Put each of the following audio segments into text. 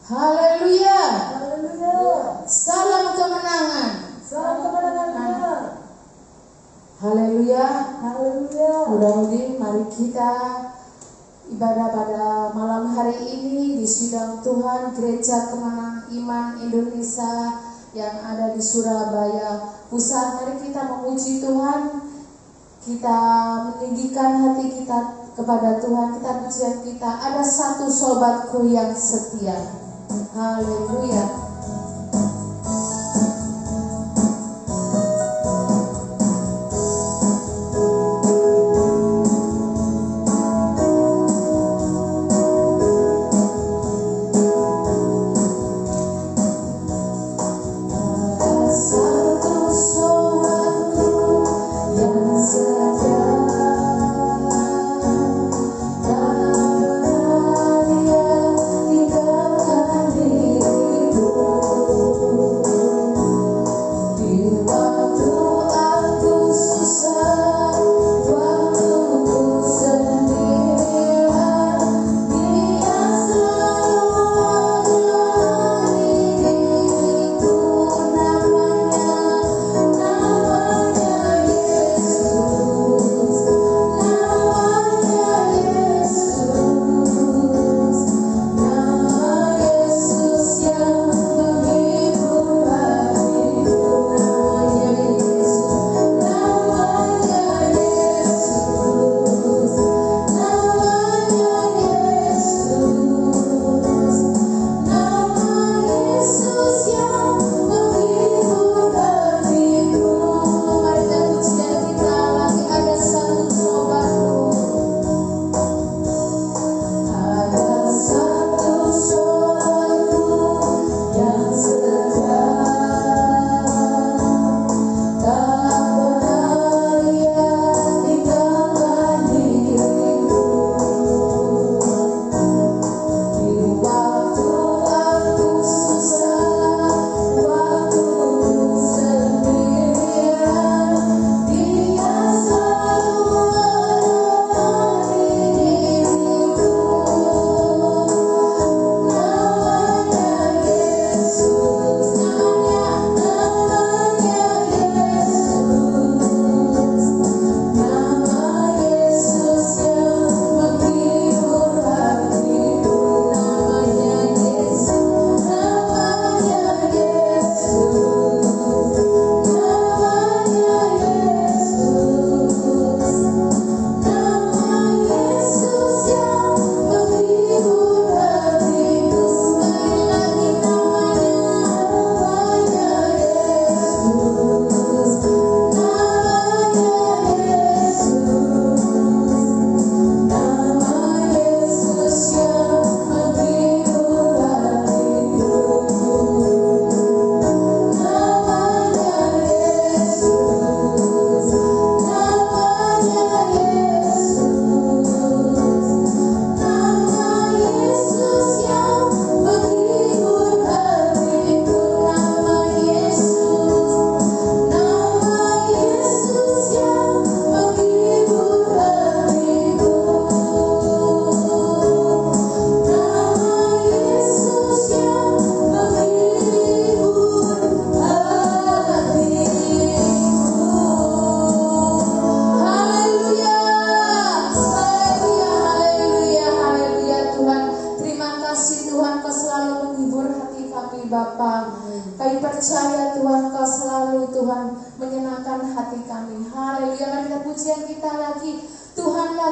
Haleluya. Haleluya. Salam kemenangan. Salam kemenangan. Haleluya. Haleluya. Mudah-mudahan mari kita ibadah pada malam hari ini di sidang Tuhan Gereja Kemenangan Iman Indonesia yang ada di Surabaya Pusat. Mari kita memuji Tuhan, kita meninggikan hati kita kepada Tuhan, kita pujian kita. Ada satu sobatku yang setia. Haleluya.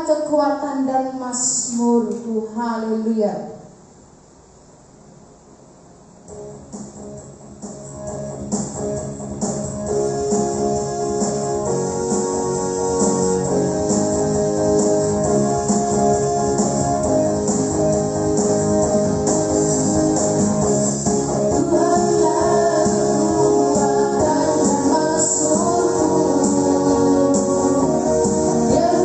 Kekuatan dan mazmurku. Haleluya. Yang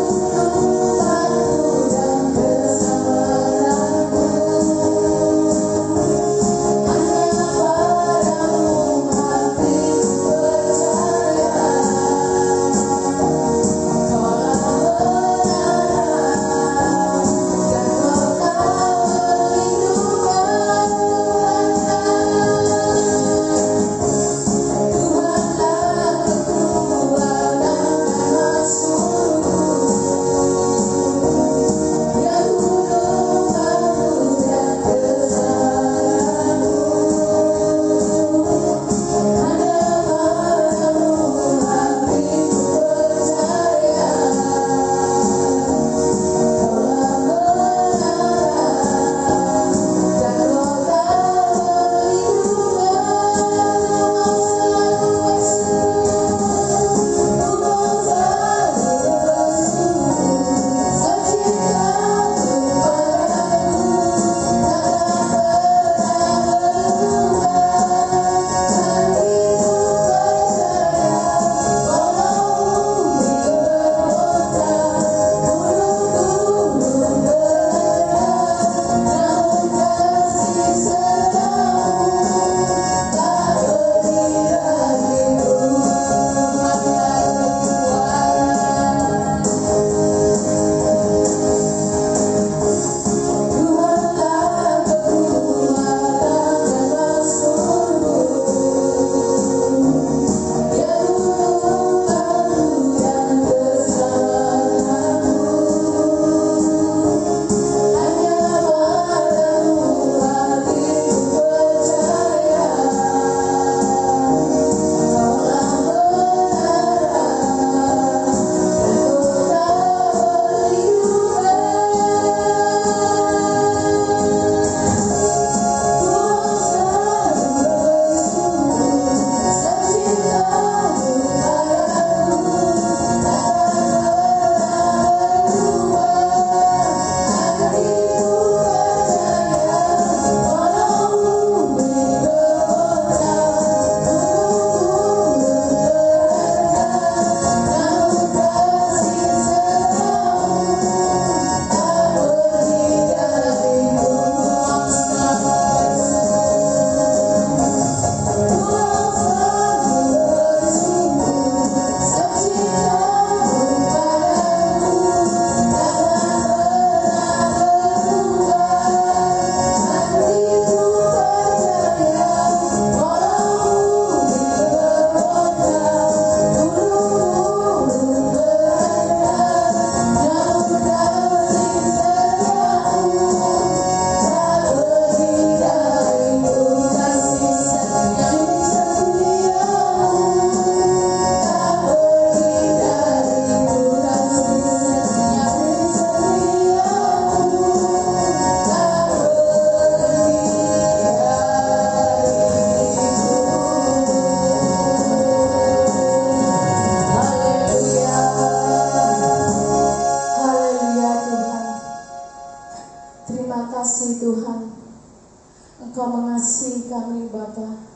Engkau mengasihi kami Bapa.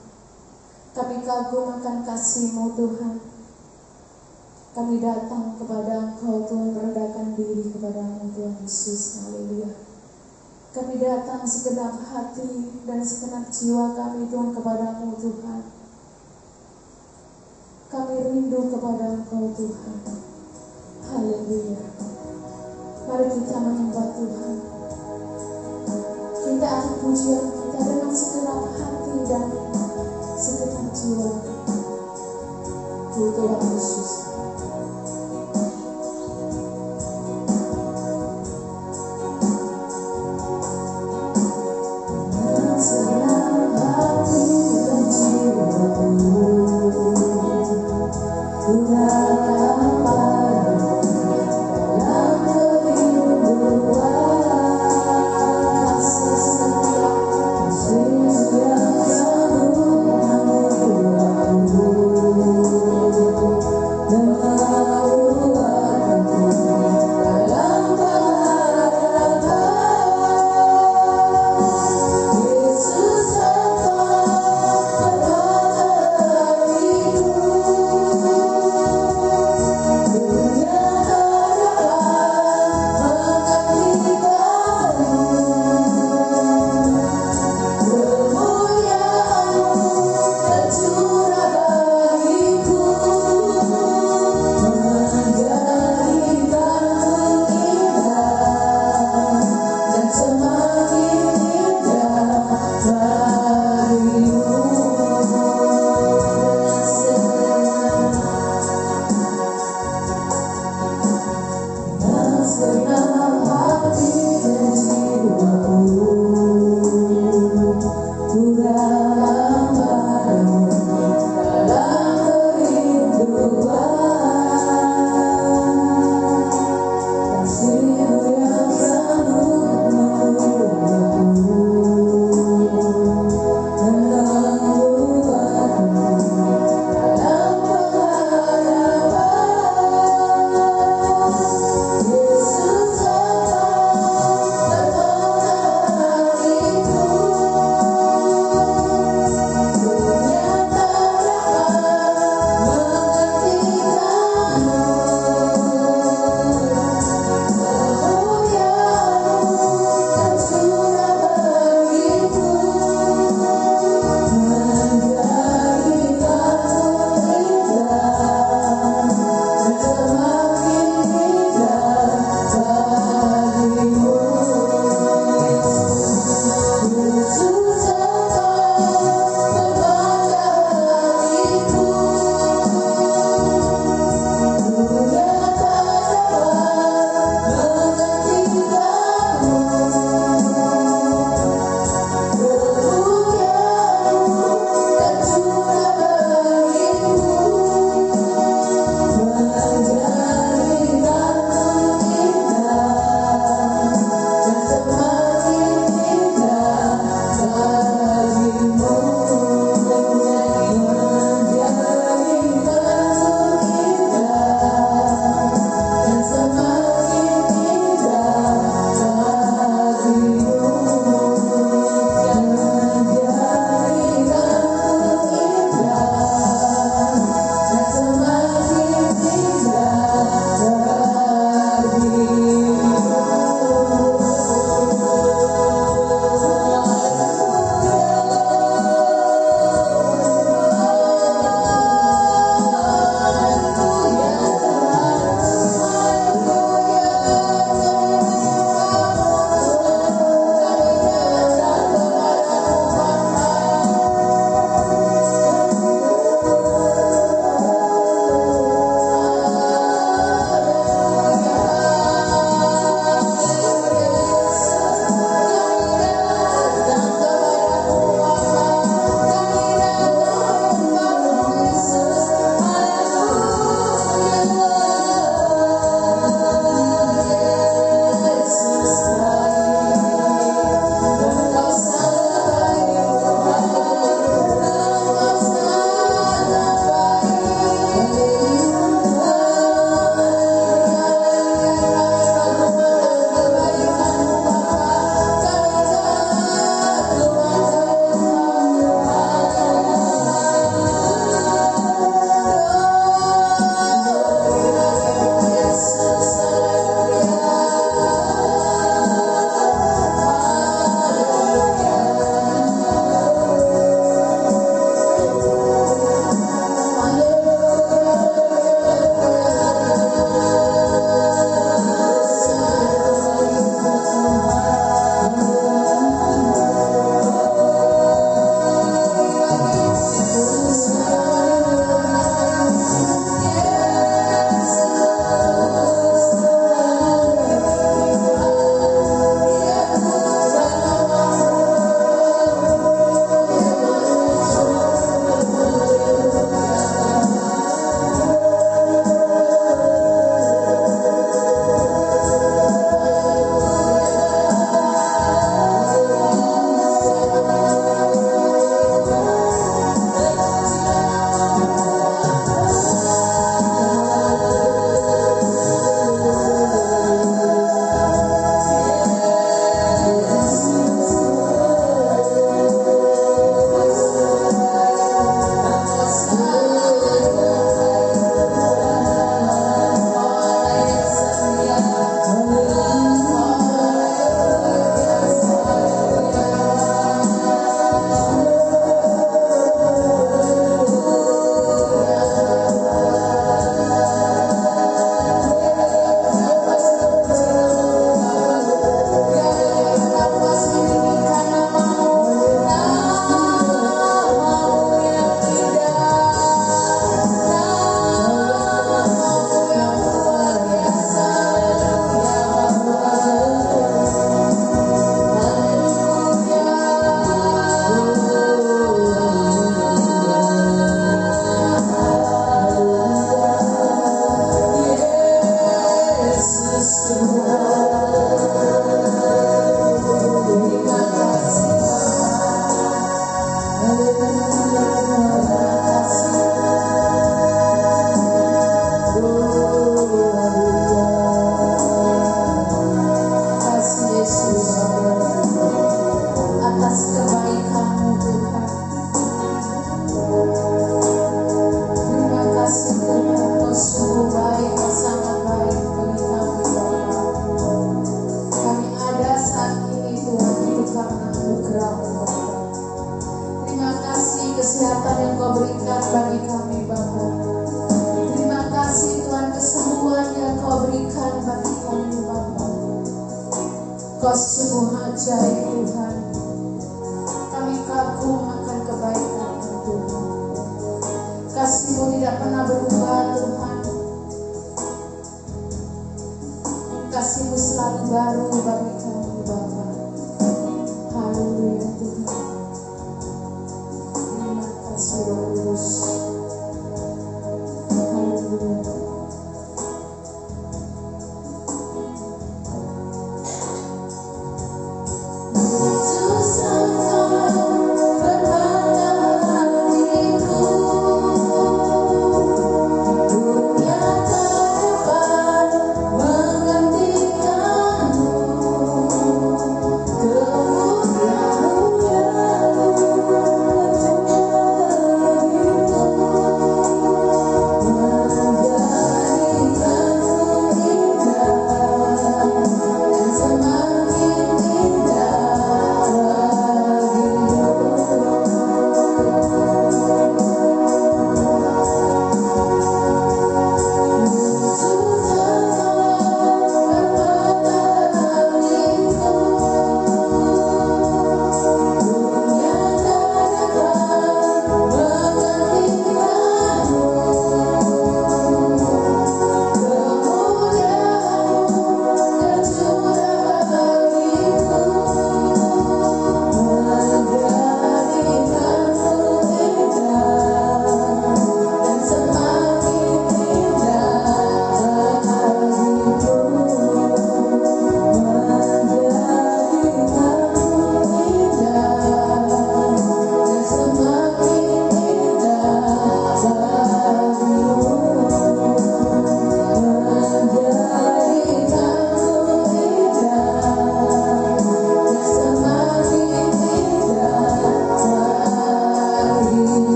Kami kagum akan kasih-Mu Tuhan. Kami datang kepada Engkau Tuhan, merendahkan diri kepada-Mu Tuhan Yesus. Haleluya. Kami datang segenap hati dan segenap jiwa kami Tuhan kepada-Mu Tuhan. Kami rindu kepada Engkau Tuhan. Haleluya. Mari kita menyembah Tuhan. Kita angkat pujian kita dengan segenap hati dan segenap jiwa. Tuhan Yesus. Dengan segenap hati dan jiwa, ku datang padamu dalam kerinduan. Kasih yang sanggup menguatku dan menguatku dalam pengharapan. Yesus Engkau berkata hatiku, kesehatan yang Kau berikan bagi kami Bapa. Terima kasih Tuhan, kesembuhan yang Kau berikan bagi kami Bapa. Kau sungguh ajaib Tuhan. Kami kagum akan kebaikan-Mu Tuhan. Kasih-Mu tidak pernah berubah Tuhan. Kasih-Mu selalu baru bagi kami Bapa. Haleluya Tuhan. Terima kasih Roh Kudus. Haleluya. Yesus Engkau berkata hatiku, dunia tak dapat menggantikanmu.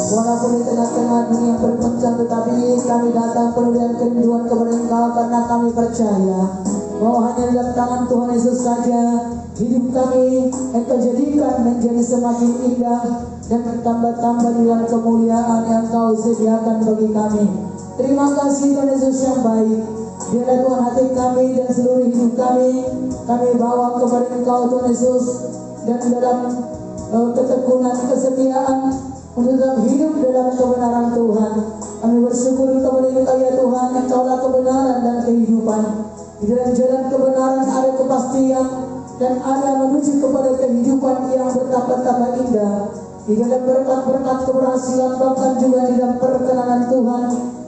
Walaupun di tengah-tengah dunia berguncang, tetapi kami datang penuh dengan kerinduan kepada Engkau, karena kami percaya bahwa hanya dalam tangan Tuhan Yesus saja hidup kami Engkau jadikan menjadi semakin indah dan bertambah-tambah dengan kemuliaan yang Kau sediakan bagi kami. Terima kasih Tuhan Yesus yang baik. Biarlah Tuhan hati kami dan seluruh hidup kami bawa kepada Engkau Tuhan Yesus, dan dalam ketekunan kesetiaan untuk tetap hidup dalam kebenaran Tuhan. Kami bersyukur kepada Engkau ya Tuhan, Engkaulah kebenaran dan kehidupan. Di dalam jalan kebenaran ada kepastian dan ada menuju kepada kehidupan yang bertambah-tambah indah. Di dalam berkat-berkat keberhasilan, bahkan juga di dalam perkenanan Tuhan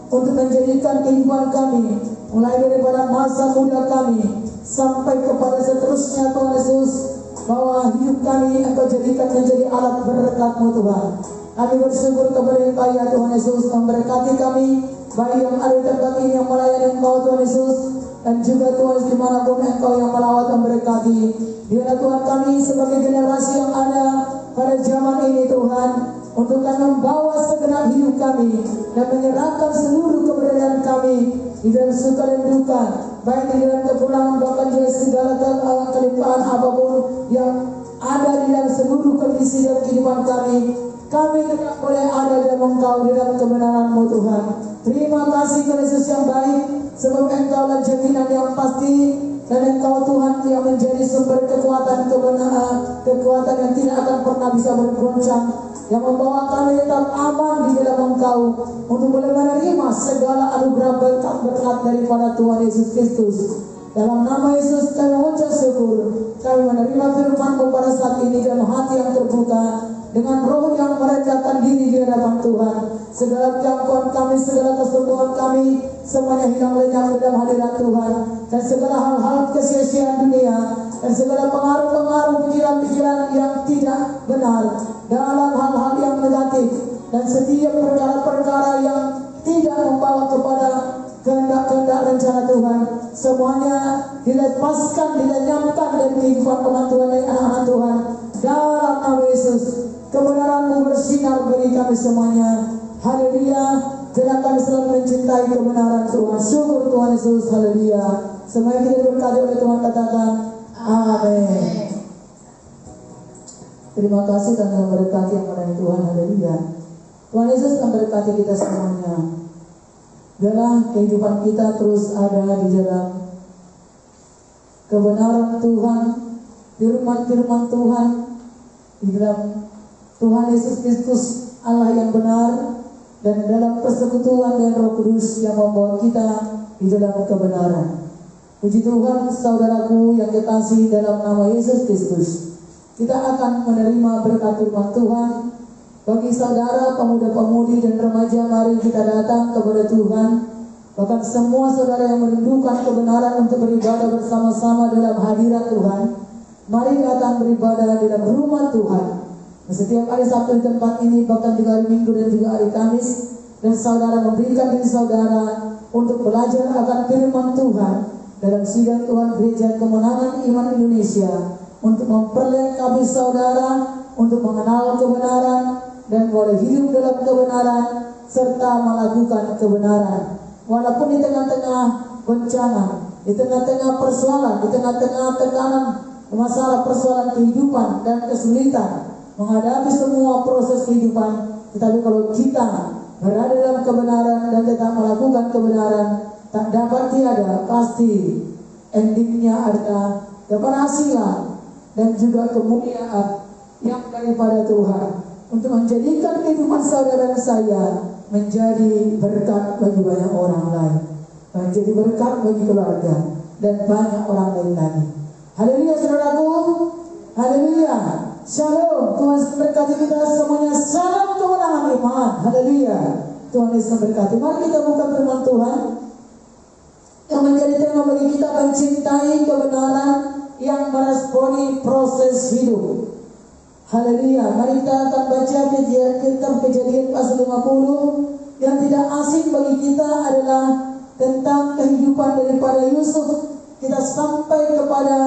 untuk menjadikan kehidupan kami, mulai daripada masa muda kami sampai kepada seterusnya Tuhan Yesus, bahwa hidup kami Engkau jadikan menjadi alat berkat-Mu Tuhan. Kami bersyukur kepada Engkau ya Tuhan Yesus, memberkati kami, baik yang ada di tempat ini yang melayani Engkau Tuhan Yesus, dan juga Tuhan dimanapun Engkau yang melawat memberkati. Biarlah Tuhan kami sebagai generasi yang ada pada zaman ini Tuhan, untuk kami membawa segenap hidup kami dan menyerahkan seluruh keberadaan kami di dalam suka dan duka, baik di dalam kekurangan bahkan juga segala kelimpahan apapun yang ada di dalam seluruh kondisi dan kehidupan kami. Kami tetap boleh ada dalam Engkau, di dalam kebenaran-Mu Tuhan. Terima kasih Tuhan Yesus yang baik, sebab Engkaulah jaminan yang pasti, dan Engkau Tuhan yang menjadi sumber kekuatan kebenaran, kekuatan yang tidak akan pernah bisa bergoncang, yang membawa kami tetap aman di dalam Engkau, untuk boleh menerima segala anugerah berkat-berkat daripada Tuhan Yesus Kristus. Dalam nama Yesus kami mengucap syukur. Kami menerima firman-Mu pada saat ini dalam hati yang terbuka, dengan roh yang merendahkan diri di hadapan Tuhan. Segala gangguan kami, segala kesombongan kami, semuanya hilang lenyap dalam hadirat Tuhan. Dan segala hal-hal kesia-siaan dunia, dan segala pengaruh-pengaruh pikiran-pikiran yang tidak benar dalam hal-hal yang negatif, dan setiap perkara-perkara yang tidak membawa kepada kehendak-kehendak rencana Tuhan, semuanya dilepaskan, dilenyapkan dari kehidupan umat Tuhan dan anak-anak Tuhan. Dalam nama Yesus, kebenaran-Mu bersinar bagi kami semuanya. Haleluya. Karena kami selalu mencintai kebenaran Tuhan. Syukur Tuhan Yesus, haleluya. Semuanya kita diberkati oleh Tuhan, katakan amin. Terima kasih dan memberkati yang melayani Tuhan, haleluya. Tuhan Yesus memberkati kita semuanya. Biarlah kehidupan kita terus ada di dalam kebenaran Tuhan, firman-firman Tuhan, di dalam Tuhan Yesus Kristus Allah yang benar, dan dalam persekutuan dengan Roh Kudus yang membawa kita di dalam kebenaran. Puji Tuhan, saudaraku yang kekasih dalam nama Yesus Kristus, kita akan menerima berkat firman Tuhan. Bagi saudara, pemuda-pemudi dan remaja, mari kita datang kepada Tuhan. Bahkan semua saudara yang merindukan kebenaran untuk beribadah bersama-sama dalam hadirat Tuhan, mari datang beribadah di dalam rumah Tuhan. Setiap hari Sabtu di tempat ini, bahkan juga hari Minggu dan juga hari Kamis, dan saudara memberikan diri saudara untuk belajar akan firman Tuhan dalam sidang Tuhan Gereja Kemenangan Iman Indonesia, untuk memperlengkapi saudara untuk mengenal kebenaran dan boleh hidup dalam kebenaran serta melakukan kebenaran. Walaupun di tengah-tengah goncangan, di tengah-tengah persoalan, di tengah-tengah tekanan, masalah persoalan kehidupan dan kesulitan menghadapi semua proses kehidupan, tetapi kalau kita berada dalam kebenaran dan tetap melakukan kebenaran, tak dapat tiada, pasti endingnya adalah keberhasilan dan juga kemuliaan yang daripada Tuhan, untuk menjadikan kehidupan saudara dan saya menjadi berkat bagi banyak orang lain, menjadi berkat bagi keluarga dan banyak orang lain lagi. Haleluya saudaraku, haleluya, shalom. Tuhan memberkati kita semuanya. Salam kemenangan iman, haleluya. Tuhan Yesus memberkati. Mari kita buka firman Tuhan yang menjadi tema bagi kita, mencintai kebenaran yang meresponi proses hidup. Haleluya. Mari kita akan baca kitab Kejadian pasal 50. Yang tidak asing bagi kita adalah tentang kehidupan daripada Yusuf. Kita sampai kepada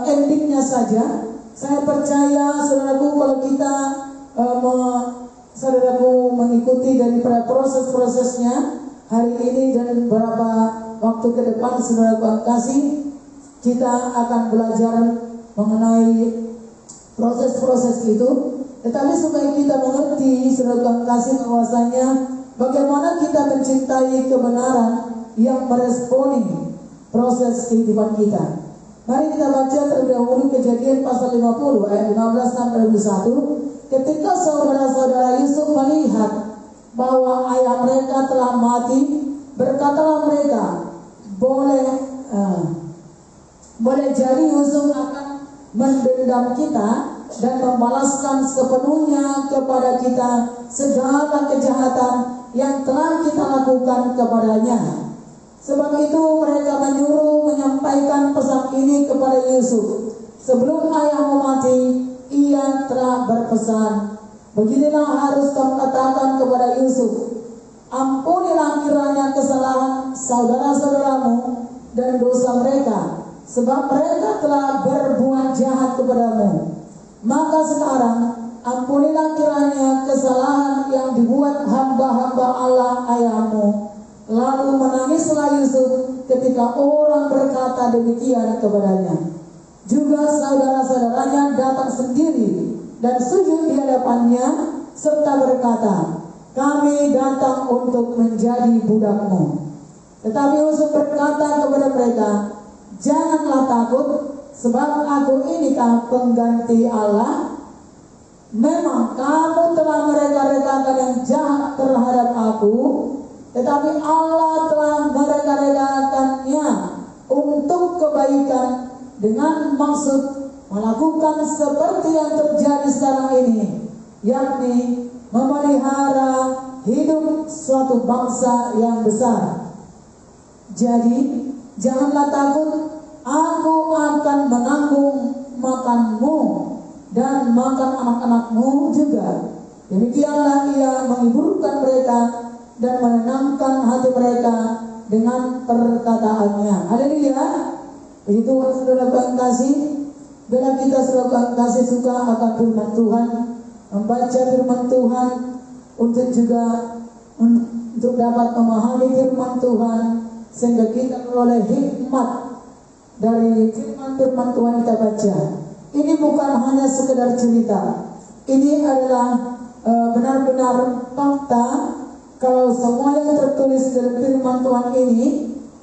endingnya saja. Saya percaya saudaraku, kalau kita saudaraku mengikuti daripada proses-prosesnya hari ini dan beberapa waktu ke depan, saudaraku kasih, kita akan belajar mengenai proses-proses itu. Tetapi supaya kita mengerti, saudara kasih, bahwasanya bagaimana kita mencintai kebenaran yang meresponi proses kehidupan kita. Mari kita baca terlebih dahulu Kejadian pasal 50 ayat 15 sampai 21. Ketika saudara-saudara Yusuf melihat bahwa ayah mereka telah mati, berkatalah mereka, boleh jadi Yusuf akan mendendam kita dan membalaskan sepenuhnya kepada kita segala kejahatan yang telah kita lakukan kepadanya. Sebab itu mereka menyuruh menyampaikan pesan ini kepada Yusuf. Sebelum ayahmu mati, ia telah berpesan, beginilah harus kamu katakan kepada Yusuf, ampunilah kiranya kesalahan saudara-saudaramu dan dosa mereka, sebab mereka telah berbuat jahat kepadamu. Maka sekarang ampunilah kiranya kesalahan yang dibuat hamba-hamba Allah ayahmu. Lalu menangislah Yusuf ketika orang berkata demikian kepadanya. Juga saudara-saudaranya datang sendiri dan sujud di hadapannya serta berkata, kami datang untuk menjadi budakmu. Tetapi Yusuf berkata kepada mereka, janganlah takut, sebab aku inikah pengganti Allah. Memang kamu telah mereka-rekakan yang jahat terhadap aku, tetapi Allah telah mereka-rekakannya untuk kebaikan, dengan maksud melakukan seperti yang terjadi sekarang ini, yakni memelihara hidup suatu bangsa yang besar. Jadi janganlah takut, aku akan menanggung makanmu dan makan anak-anakmu juga. Demikianlah ia menghiburkan mereka dan menenangkan hati mereka dengan perkataannya. Haleluya. Begitu saudara yang kasih, bila kita saudara yang kasih suka akan firman Tuhan, membaca firman Tuhan, untuk juga untuk dapat memahami firman Tuhan, sehingga kita memperoleh hikmat dari firman-firman Tuhan kita baca. Ini bukan hanya sekedar cerita, ini adalah benar-benar fakta. Kalau semua yang tertulis dalam firman Tuhan ini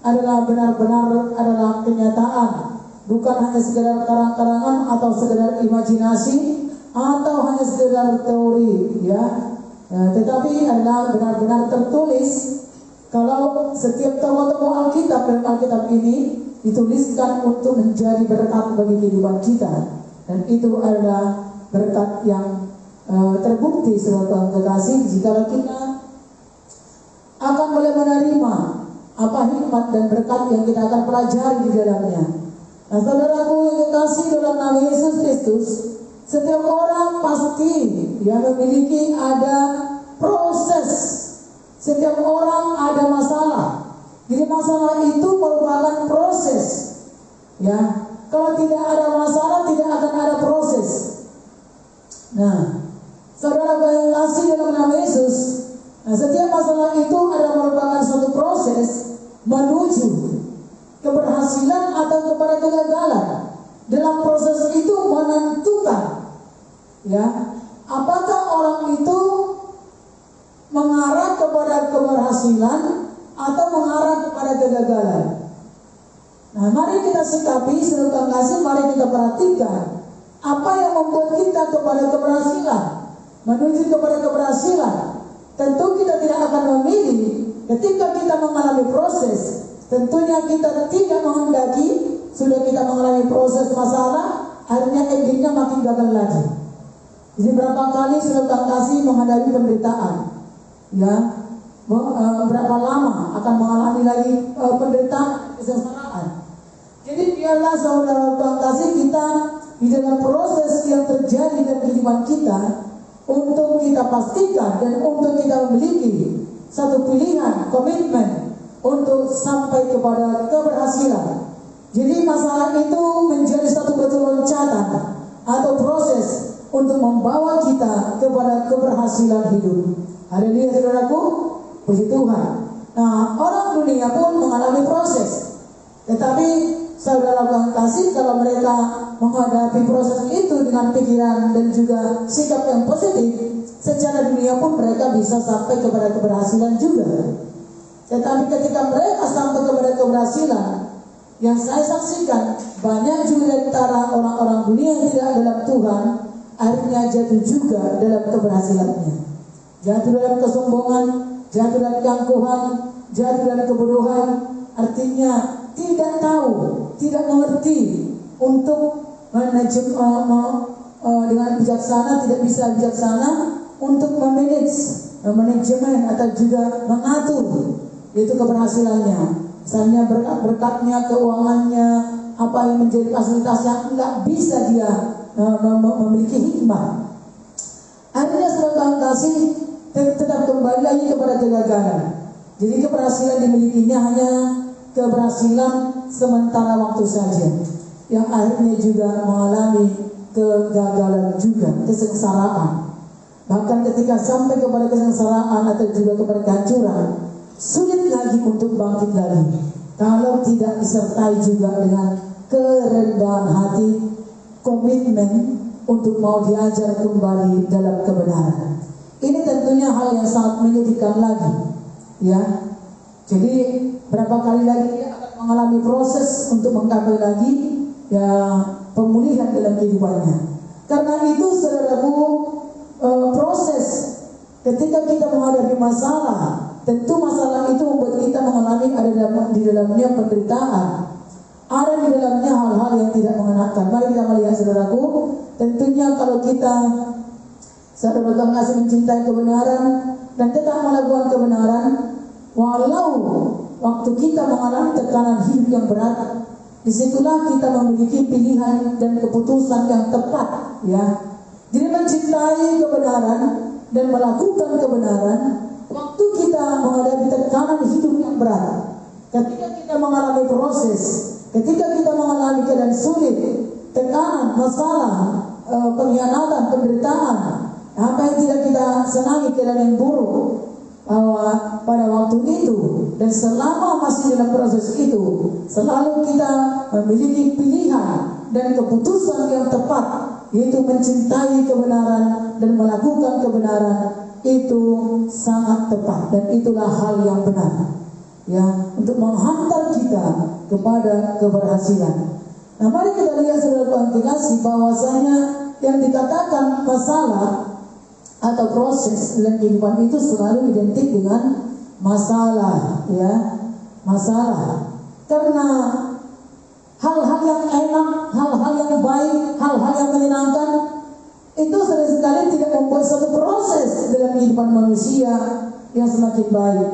adalah benar-benar adalah kenyataan, bukan hanya sekedar karang-karangan atau sekedar imajinasi atau hanya sekedar teori, ya. Tetapi adalah benar-benar tertulis. Kalau setiap tokoh-tokoh Alkitab dalam Alkitab ini dituliskan untuk menjadi berkat bagi kehidupan kita, dan itu adalah berkat yang terbukti saudara kekasih jika kita akan boleh menerima apa hikmat dan berkat yang kita akan pelajari di dalamnya. Nah, saudaraku yang kekasih dalam nama Yesus Kristus, setiap orang pasti yang memiliki ada proses. Setiap orang ada masalah. Jadi masalah itu merupakan proses. Ya, kalau tidak ada masalah tidak akan ada proses. Nah, saudara yang kasih dalam nama Yesus, nah, setiap masalah itu adalah merupakan suatu proses menuju keberhasilan atau kepada kegagalan. Dalam proses itu menentukan, ya, apakah orang itu mengarah kepada keberhasilan atau mengarah kepada kegagalan. Nah, mari kita sikapi saudara kasih, mari kita perhatikan apa yang membuat kita kepada keberhasilan, menuju kepada keberhasilan. Tentu kita tidak akan memilih ketika kita mengalami proses. Tentunya kita tidak menghendaki sudah kita mengalami proses masalah, akhirnya endingnya makin gagal lagi. Jadi berapa kali saudara kasih menghadapi penderitaan, ya, berapa lama akan mengalami lagi penderitaan, kesengsaraan. Jadi biarlah saudara kasih kita di dalam proses yang terjadi dalam kehidupan kita, untuk kita pastikan dan untuk kita memiliki satu pilihan, komitmen untuk sampai kepada keberhasilan. Jadi masalah itu menjadi satu batu loncatan atau proses untuk membawa kita kepada keberhasilan hidup. Haleluya saudaraku, puji Tuhan. Nah, orang dunia pun mengalami proses. Tetapi saudara kasih, kalau mereka menghadapi proses itu dengan pikiran dan juga sikap yang positif, secara dunia pun mereka bisa sampai kepada keberhasilan juga. Tetapi ketika mereka sampai kepada keberhasilan, yang saya saksikan banyak juga dari antara orang-orang dunia yang tidak dalam Tuhan, akhirnya jatuh juga dalam keberhasilannya. Jatuh dalam kesombongan, jatuh dalam keangkuhan, jatuh dalam kebodohan. Artinya tidak tahu, tidak mengerti untuk dengan bijaksana, tidak bisa bijaksana untuk manajemen atau juga mengatur itu keberhasilannya. Misalnya berkat-berkatnya, keuangannya, apa yang menjadi fasilitasnya, nggak bisa dia memiliki hikmah. Akhirnya saudara kasih tetap kembali lagi kepada kegagalan. Jadi keberhasilan dimilikinya hanya keberhasilan sementara waktu saja, yang akhirnya juga mengalami kegagalan juga, kesengsaraan. Bahkan ketika sampai kepada kesengsaraan atau juga kepada kehancuran, sulit lagi untuk bangkit lagi kalau tidak disertai juga dengan kerendahan hati, komitmen untuk mau diajar kembali dalam kebenaran. Ini tentunya hal yang sangat menyedihkan lagi, ya. Jadi berapa kali lagi dia akan mengalami proses untuk menggapai lagi, ya, pemulihan dalam kehidupannya. Karena itu saudaraku, proses ketika kita menghadapi masalah, tentu masalah itu membuat kita mengalami di dalamnya penderitaan, ada di dalamnya hal-hal yang tidak mengenakan. Mari kita melihat saudaraku, tentunya kalau kita saudara kasih mencintai kebenaran dan tetap melakukan kebenaran, walau waktu kita mengalami tekanan hidup yang berat, disitulah kita memiliki pilihan dan keputusan yang tepat, ya. Jadi mencintai kebenaran dan melakukan kebenaran waktu kita menghadapi tekanan hidup yang berat, ketika kita mengalami proses, ketika kita mengalami keadaan sulit, tekanan, masalah, pengkhianatan, penderitaan, apa yang tidak kita senangi, keadaan yang buruk. bahwa pada waktu itu dan selama masih dalam proses itu selalu kita memiliki pilihan dan keputusan yang tepat, yaitu mencintai kebenaran dan melakukan kebenaran. Itu sangat tepat dan itulah hal yang benar, ya, untuk menghantar kita kepada keberhasilan. Nah, mari kita lihat saudara aplikasi bahwasanya yang dikatakan masalah atau proses dalam kehidupan itu selalu identik dengan masalah, ya, masalah. Karena hal-hal yang enak, hal-hal yang baik, hal-hal yang menyenangkan itu seringkali tidak membuat satu proses dalam kehidupan manusia yang semakin baik.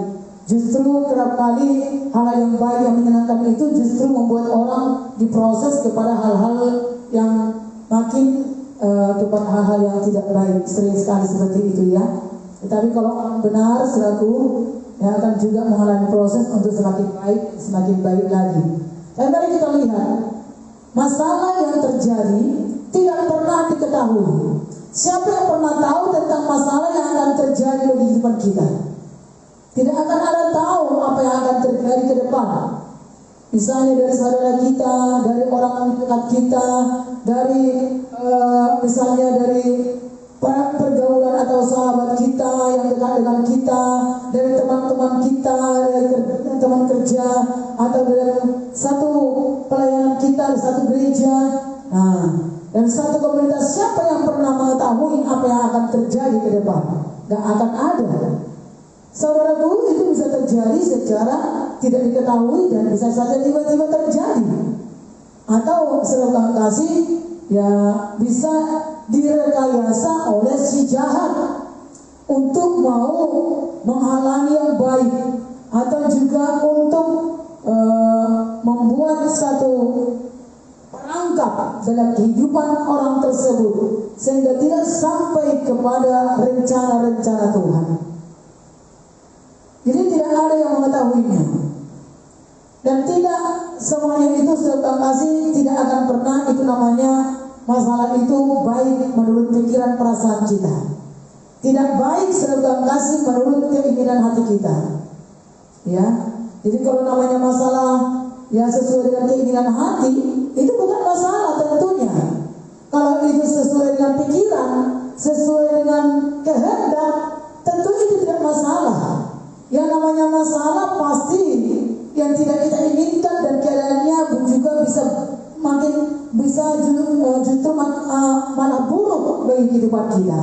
Justru kerap kali hal yang baik yang menyenangkan itu justru membuat orang diproses kepada hal-hal yang makin kepada hal-hal yang tidak baik. Sering sekali seperti itu, ya. Tetapi kalau orang benar selaku yang akan juga mengalami proses untuk semakin baik lagi. Dan mari kita lihat masalah yang terjadi tidak pernah diketahui. Siapa yang pernah tahu tentang masalah yang akan terjadi di kehidupan kita? Tidak akan ada tahu apa yang akan terjadi ke depan. Misalnya dari saudara kita, dari orang dekat kita, dari misalnya dari pergaulan atau sahabat kita yang dekat dengan kita, dari teman-teman kita, dari teman kerja, atau dari satu pelayanan kita di satu gereja, dan satu komunitas. Siapa yang pernah mengetahui apa yang akan terjadi ke depan? Gak akan ada. Saudaraku, itu bisa terjadi secara tidak diketahui dan bisa saja tiba-tiba terjadi. Atau saudara kasih, ya, bisa direkayasa oleh si jahat untuk mau menghalangi yang baik, atau juga untuk membuat satu perangkap dalam kehidupan orang tersebut sehingga tidak sampai kepada rencana-rencana Tuhan. Jadi tidak ada yang mengetahuinya. Dan tidak semuanya itu saudara kasih tidak akan pernah itu namanya masalah itu baik menurut pikiran perasaan kita. Tidak baik saudara kasih menurut keinginan hati kita. Ya. Jadi kalau namanya masalah ya sesuai dengan keinginan hati, itu bukan masalah tentunya. Kalau itu sesuai dengan pikiran, sesuai dengan kehendak, tentu itu tidak masalah. Yang namanya masalah pasti yang tidak kita inginkan dan keadaannya juga bisa justru malah buruk bagi kehidupan kita.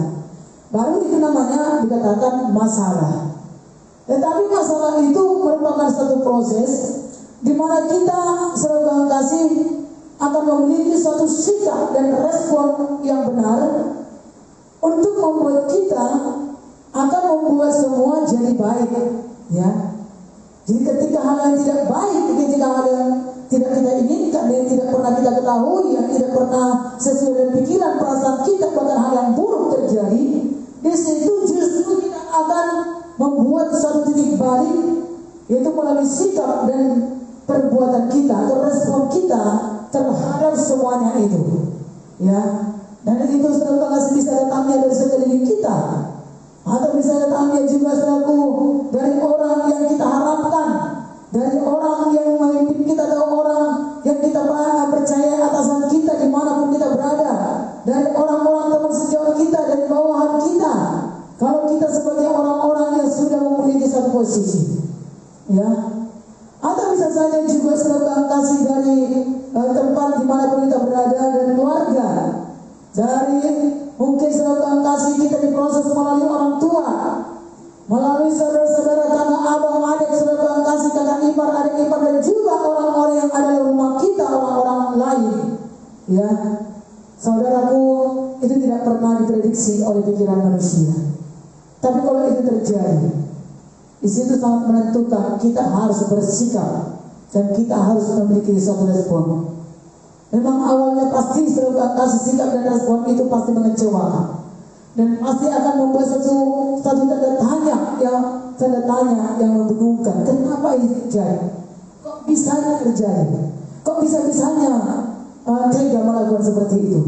Baru itu namanya dikatakan masalah. Tetapi masalah itu merupakan satu proses di mana kita sebagai kasih akan memiliki suatu sikap dan respon yang benar untuk membuat kita akan membuat semua jadi baik, ya. Jadi ketika hal yang tidak baik, ketika hal yang tidak kita inginkan, yang tidak pernah kita ketahui, yang tidak pernah sesuai dengan pikiran perasaan kita, bahkan hal yang buruk terjadi, di situ justru kita akan membuat suatu titik balik, yaitu melalui sikap dan perbuatan kita atau respon kita terhadap semuanya itu, ya. Dan itu saudara bisa datangnya dari sekeliling kita, atau bisa datangnya juga selaku dari orang yang kita harapkan, dari orang yang memimpin kita atau orang yang kita percaya atasan kita dimanapun kita berada, dari orang-orang teman sejauh kita, dari bawahan kita. Kalau kita sebagai orang-orang yang sudah memiliki satu posisi, ya, atau bisa saja juga selalu kasih dari tempat dimanapun kita berada dan keluarga, dari mungkin selalu kasih kita diproses melalui orang tua, melalui saudara-saudara, kakak, abang, adik, selalu kasih kakak ipar, adik ipar, dan juga orang-orang yang ada di rumah kita, orang-orang lain, ya. Saudaraku, itu tidak pernah diprediksi oleh pikiran manusia. Tapi kalau itu terjadi, di situ sangat menentukan kita harus bersikap dan kita harus memiliki suatu respon. Memang awalnya pasti selalu kasih sikap dan respon itu pasti mengecewakan dan pasti akan membuat satu tanda tanya yang membingungkan. Kenapa ini terjadi? Kok bisa terjadi? Kok bisa-bisanya tega melakukan seperti itu?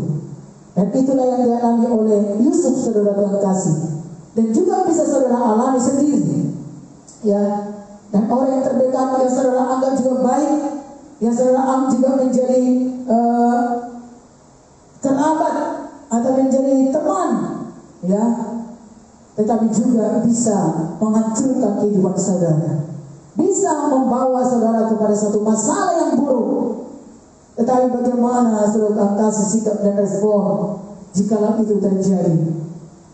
Dan itulah yang dialami oleh Yusuf, saudara Tuhan kasih, dan juga bisa saudara alami sendiri. Ya, dan orang yang terdekat yang saudara anggap juga baik, yang saudara anggap juga menjadi kerabat atau menjadi teman, ya, tetapi juga bisa menghancurkan kehidupan saudara, bisa membawa saudara kepada satu masalah yang buruk. Tetapi bagaimana saudara kasih sikap dan respon jika itu terjadi?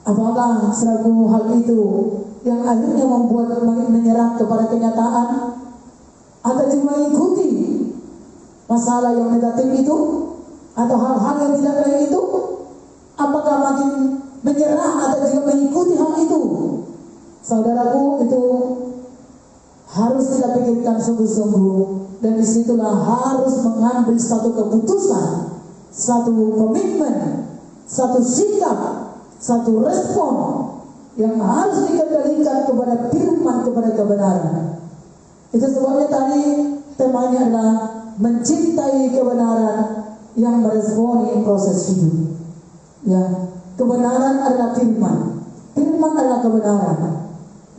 Apakah selaku hal itu yang akhirnya membuat menyerah kepada kenyataan, atau cuma mengikuti masalah yang negatif itu atau hal-hal yang tidak baik itu? Apakah makin menyerah atau juga mengikuti hal itu? Saudaraku, itu harus kita pikirkan sungguh-sungguh, dan disitulah harus mengambil satu keputusan, satu komitmen, satu sikap, satu respon yang harus dikendalikan kepada firman, kepada kebenaran. Itu sebabnya tadi temanya adalah mencintai kebenaran yang meresponi proses hidup. Ya, kebenaran adalah firman, firman adalah kebenaran,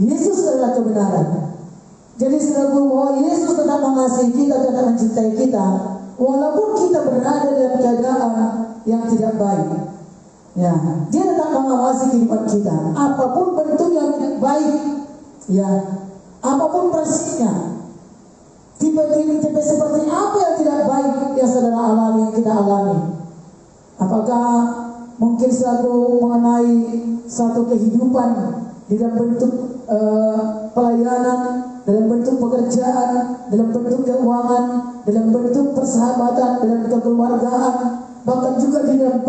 Yesus adalah kebenaran. Jadi saudaraku, bahwa Yesus tetap mengasihi kita, tetap mencintai kita, walaupun kita berada dalam keadaan yang tidak baik. Ya, Dia tetap mengawasi kehidupan kita, apapun bentuk yang tidak baik, ya, apapun persiknya, tipe-tipe seperti apa yang tidak baik yang saudara alami, yang kita alami. Apakah mungkin selalu mengenai satu kehidupan di dalam bentuk pelayanan, dalam bentuk pekerjaan, dalam bentuk keuangan, dalam bentuk persahabatan, dalam kekeluargaan, bahkan juga di dalam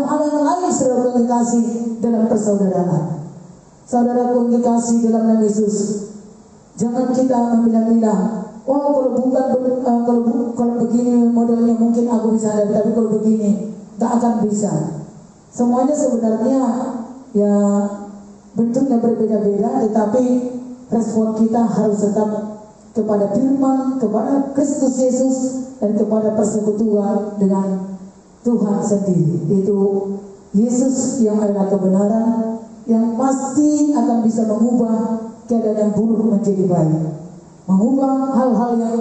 hal yang lain, saudara kekasih, dalam persaudaraan. Saudara kekasih dalam nama Yesus, jangan kita memilah-milah. Oh, kalau bukan kalau begini modelnya mungkin aku bisa ada, tapi kalau begini tak akan bisa. Semuanya sebenarnya ya bentuknya berbeda-beda, tetapi respon kita harus tetap kepada firman, kepada Kristus Yesus, dan kepada persekutuan dengan Tuhan sendiri, yaitu Yesus yang adalah kebenaran, yang pasti akan bisa mengubah keadaan yang buruk menjadi baik, mengubah hal-hal yang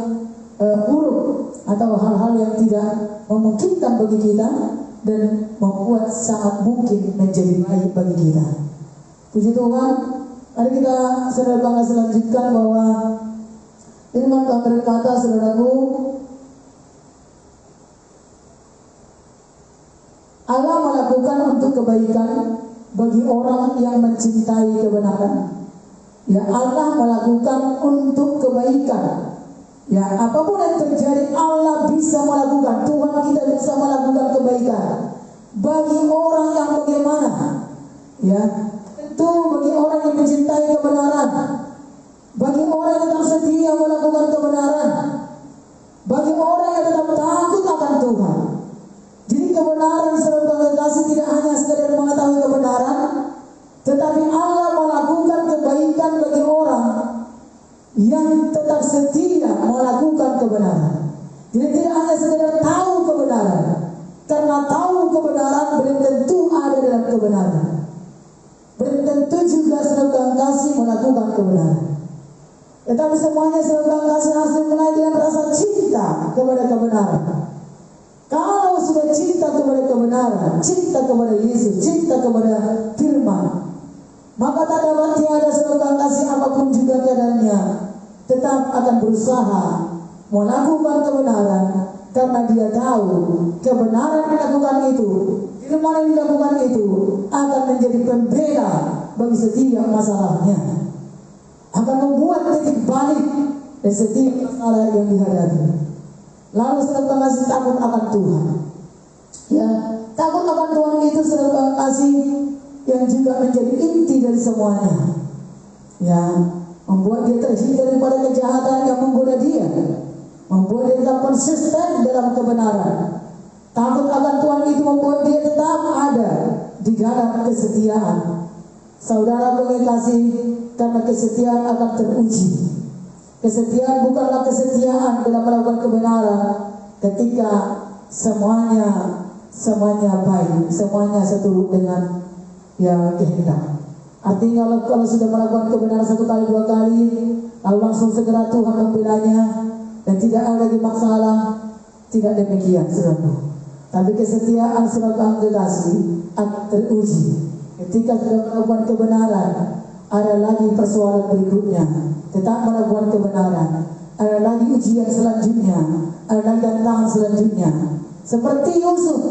buruk atau hal-hal yang tidak memungkinkan bagi kita, dan membuat sangat mungkin menjadi baik bagi kita. Puji Tuhan. Mari kita saudara bangga selanjutkan bahwa firman Tuhan berkata, saudaraku, Allah melakukan untuk kebaikan bagi orang yang mencintai kebenaran. Ya, Allah melakukan untuk kebaikan. Ya, apapun yang terjadi Allah bisa melakukan. Tuhan kita bisa melakukan kebaikan bagi orang yang bagaimana? Ya, itu bagi orang yang mencintai kebenaran, bagi orang yang tetap setia melakukan kebenaran, bagi orang yang tetap takut akan Tuhan. Jadi kebenaran saudara kasih tidak hanya sekedar mengetahui kebenaran, tetapi Allah melakukan kebaikan bagi orang yang tetap setia melakukan kebenaran. Jadi tidak hanya sekedar tahu kebenaran, karena tahu kebenaran belum tentu ada dalam kebenaran. Belum tentu juga saudara kasih melakukan kebenaran. Tetapi semuanya saudara kasih harus mulai dengan rasa cinta kepada kebenaran. Kalau sudah cinta kepada kebenaran, cinta kepada Yesus, cinta kepada firman, maka tak dapat tiada saudara kasih apapun juga keadaannya, tetap akan berusaha melakukan kebenaran, karena dia tahu kebenaran dilakukan itu, firman yang dilakukan itu akan menjadi pembela bagi setiap masalahnya, akan membuat titik balik dari setiap masalah yang dihadapi. Lalu saudara kasih takut akan Tuhan. Ya, takut akan Tuhan itu saudara kasih yang juga menjadi inti dari semuanya. Ya, membuat dia terhindar daripada kejahatan yang menggoda dia, membuat dia tetap konsisten dalam kebenaran. Takut akan Tuhan itu membuat dia tetap ada di dalam kesetiaan. Saudara kasih, karena kesetiaan akan teruji. Kesetiaan bukanlah kesetiaan dalam melakukan kebenaran ketika semuanya baik, semuanya seturut dengan kehendak. Artinya kalau sudah melakukan kebenaran 1 kali 2 kali, lalu langsung segera Tuhan membelanya dan tidak ada lagi masalah, tidak demikian saudara. Tapi kesetiaan saudara kekasih akan teruji. Ketika sudah melakukan kebenaran, ada lagi persoalan berikutnya. Tetap melakukan kebenaran, ada lagi ujian selanjutnya, ada lagi tantangan selanjutnya. Seperti Yusuf,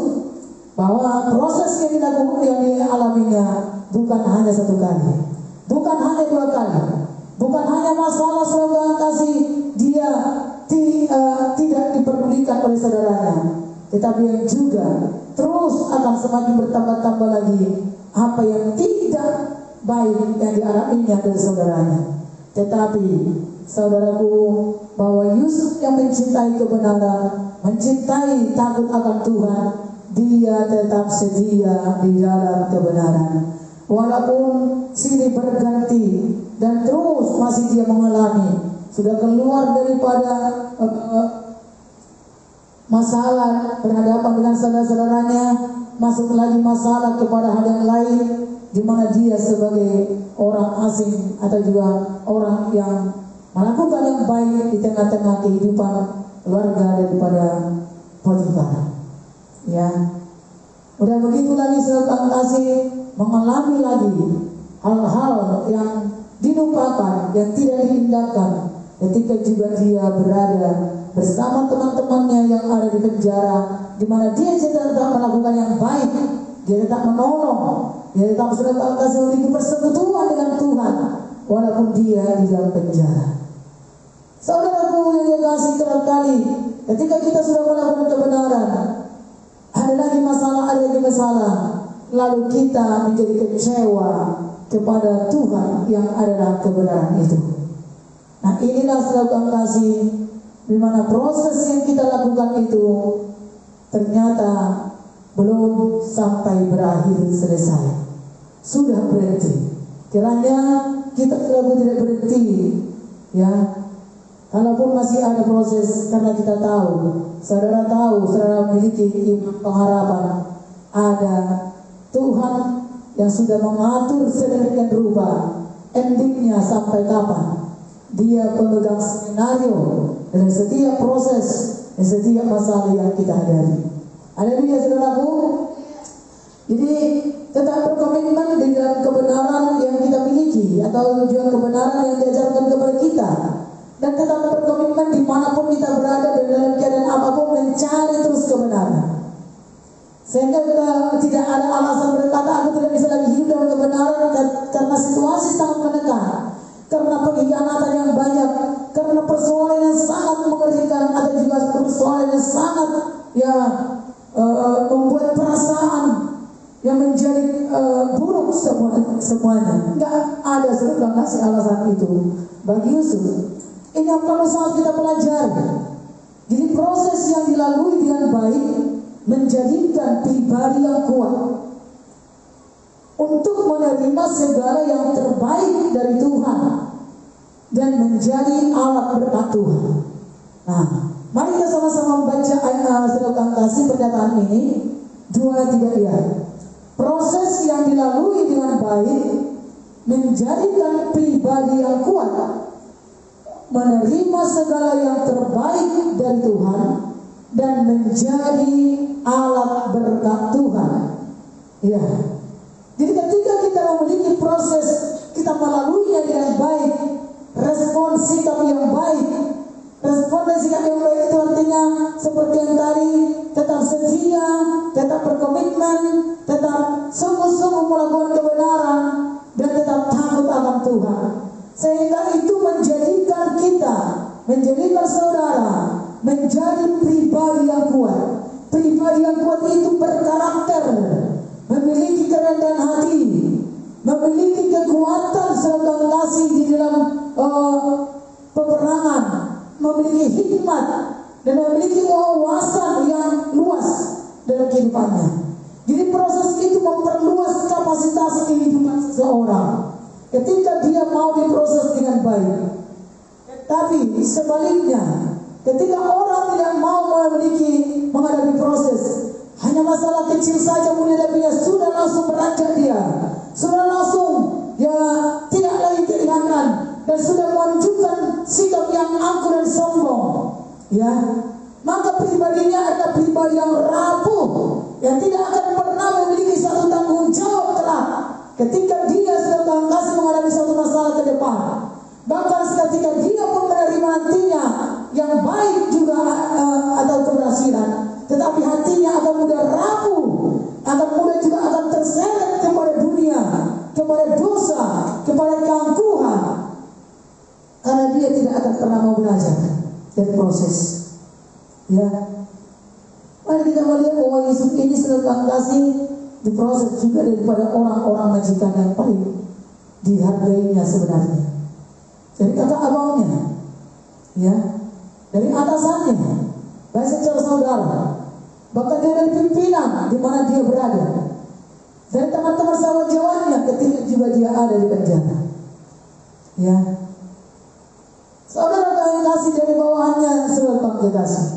bahwa proses yang dilakukan yang dialaminya bukan hanya 1 kali, bukan hanya 2 kali, bukan hanya masalah saudara kasih dia tidak diperdulikan oleh saudaranya, tetapi yang juga terus akan semakin bertambah-tambah lagi apa yang tidak baik yang dialaminya dari saudaranya. Tetapi saudaraku, bahwa Yusuf yang mencintai kebenaran, mencintai takut akan Tuhan, dia tetap setia di dalam kebenaran. Walaupun silih berganti dan terus masih dia mengalami, sudah keluar daripada masalah berhadapan dengan saudara-saudaranya, masuk lagi masalah kepada hal yang lain, di mana dia sebagai orang asing atau juga orang yang melakukan yang baik di tengah-tengah kehidupan keluarga daripada Potifar. Ya, udah begitu lagi saudara kasih mengalami lagi hal-hal yang dilupakan, yang tidak diindahkan ketika juga dia berada bersama teman-temannya yang ada di penjara, di mana dia tetap melakukan yang baik, dia tetap menolong, dia tetap saudara kasih memiliki persekutuan dengan Tuhan walaupun dia di dalam penjara. Saudaraku yang dikasih kerap kali, ketika kita sudah melakukan kebenaran, ada lagi masalah, lalu kita menjadi kecewa kepada Tuhan yang adalah kebenaran itu. Nah, inilah saudara kasih, di mana proses yang kita lakukan itu ternyata belum sampai berakhir selesai, sudah berhenti. Kiranya kita tidak berhenti, ya. Kalaupun masih ada proses, karena kita tahu, saudara memiliki iman pengharapan, ada Tuhan yang sudah mengatur sedemikian rupa endingnya sampai kapan. Dia pemegang skenario dan setiap proses dan setiap masalah yang kita hadapi. Haleluya saudaraku. Jadi tetap berkomitmen di dalam kebenaran yang kita miliki atau juga kebenaran yang diajarkan kepada kita, dan tetap berkomitmen dimanapun kita berada dan dalam keadaan apapun mencari terus kebenaran. Sehingga kita tidak ada alasan berkata aku tidak bisa lagi hidup dalam kebenaran karena situasi sangat menekan, karena pengkhianatan yang banyak, karena persoalan yang sangat mengerikan, atau juga persoalan yang sangat membuat perasaan yang menjadi buruk semuanya. Nggak ada saudara kasih alasan itu bagi Yusuf. Ini yang perlu saat kita pelajari. Jadi proses yang dilalui dengan baik menjadikan pribadi yang kuat untuk menerima segala yang terbaik dari Tuhan dan menjadi alat berkat Tuhan. Nah, mari kita sama-sama membaca sedekah kasih pernyataan ini 2-3 Proses yang dilalui dengan baik menjadikan pribadi yang kuat, menerima segala yang terbaik dari Tuhan dan menjadi alat berkat Tuhan. Ya. Jadi ketika kita memiliki proses, kita melaluinya dengan baik, respon sikap yang baik. Respon dan sikap yang baik itu artinya seperti yang tadi, tetap setia, tetap berkomitmen, tetap sungguh-sungguh melakukan kebenaran, dan tetap takut akan Tuhan. Sehingga itu menjadikan kita, menjadikan saudara, menjadi pribadi yang kuat. Pribadi yang kuat itu berkarakter, memiliki kerendahan hati, memiliki kekuatan serta kasih di dalam peperangan, memiliki hikmat dan memiliki wawasan yang luas dalam kehidupannya. Jadi proses itu memperluas kapasitas kehidupan seseorang ketika dia mau diproses dengan baik. Tapi sebaliknya, ketika orang tidak mau menghadapi proses, hanya masalah kecil saja menghadapinya, sudah langsung beranjak dia, sudah langsung dia tidak lagi keinakan dan sudah menunjukkan sikap yang angkuh dan sombong, ya, maka pribadinya adalah pribadi yang rapuh, yang tidak akan pernah memiliki satu tanggung jawab kelak ketika dia sedang kasih menghadapi suatu masalah ke depan. Bahkan ketika dia pun menerima nantinya yang baik juga atau keberhasilan, tetapi hatinya akan mudah rapuh, akan mudah juga akan terseret kepada dunia, kepada dosa, kepada keangkuhan, karena dia tidak akan pernah mau belajar dari proses. Ya, mari kita melihat bahwa Yusuf ini sedang kasih diproses juga daripada orang-orang majikan yang paling dihargainya sebenarnya, dari kakak abangnya, ya, dari atasannya, baik secara saudara, bahkan dia dari pimpinan di mana dia berada, dari teman-teman sahabat jawabnya ketika juga dia ada di penjara. Ya, saudara yang kasih dari bawahannya sebab kasih,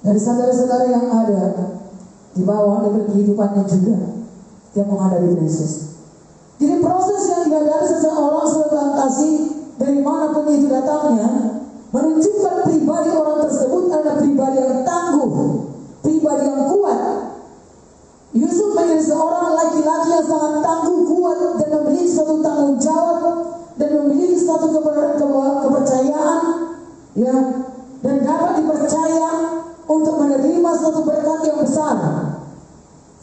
dari saudara-saudara yang ada di bawah dari kehidupannya juga yang menghadapi proses. Jadi proses yang dihadapi seseorang sebab kasih dari manapun itu datangnya menunjukkan pribadi orang tersebut adalah pribadi yang tangguh, pribadi yang kuat. Yusuf menjadi seorang laki-laki yang sangat tangguh, kuat, dan memiliki suatu tanggung jawab dan memiliki suatu kepercayaan, ya, dan dapat dipercaya untuk menerima suatu berkat yang besar.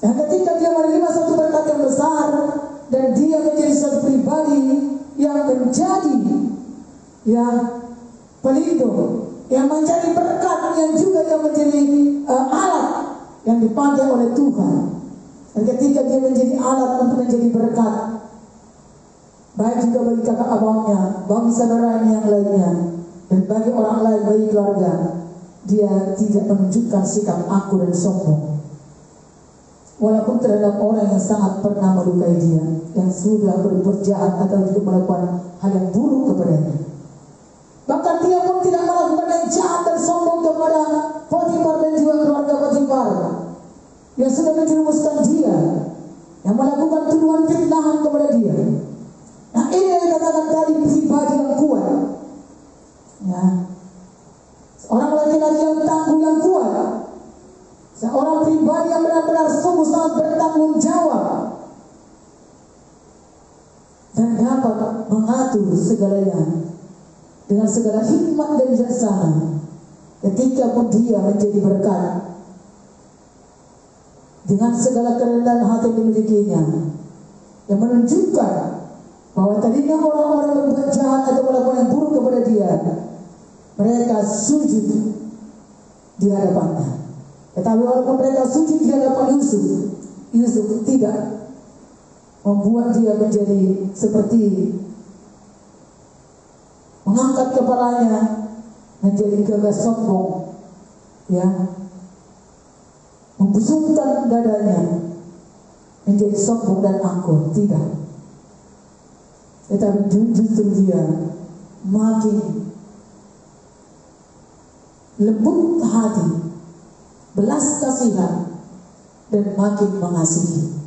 Dan ketika dia menerima suatu berkat yang besar dan dia menjadi suatu pribadi yang menjadi, ya, pelindung, yang menjadi berkat, yang juga yang menjadi alat yang dipakai oleh Tuhan. Dan ketika dia menjadi alat untuk menjadi berkat, baik juga bagi kakak abangnya, bagi saudaranya yang lainnya, dan bagi orang lain, bagi keluarga, dia tidak menunjukkan sikap angkuh dan sombong. Walaupun terhadap orang yang sangat pernah melukai dia, yang sudah berbuat jahat atau juga melakukan hal yang buruk kepadanya. Bahkan dia pun tidak melakukan yang jahat dan sombong kepada Potifar dan juga keluarga Potifar yang sudah menjerumuskan dia, yang melakukan tuduhan fitnahan kepada dia. Nah, ini yang dikatakan tadi pribadi yang kuat, ya, seorang laki-laki yang tangguh, yang kuat, seorang pribadi yang benar-benar sungguh sangat bertanggung jawab dan dapat mengatur segalanya dengan segala hikmat dan bijaksana. Ketika pun dia menjadi berkat dengan segala kerendahan hati yang dimilikinya, yang menunjukkan bahwa tadinya orang-orang berbuat jahat atau melakukan yang buruk kepada dia, mereka sujud di hadapannya. Tetapi walaupun mereka sujud di hadapan Yusuf, Yusuf tidak membuat dia menjadi seperti mengangkat kepalanya menjadi gagah sombong, ya, membusungkan dadanya menjadi sombong dan angkuh. Tidak. Tetapi justru dia makin lembut hati, belas kasihan, dan makin mengasihi.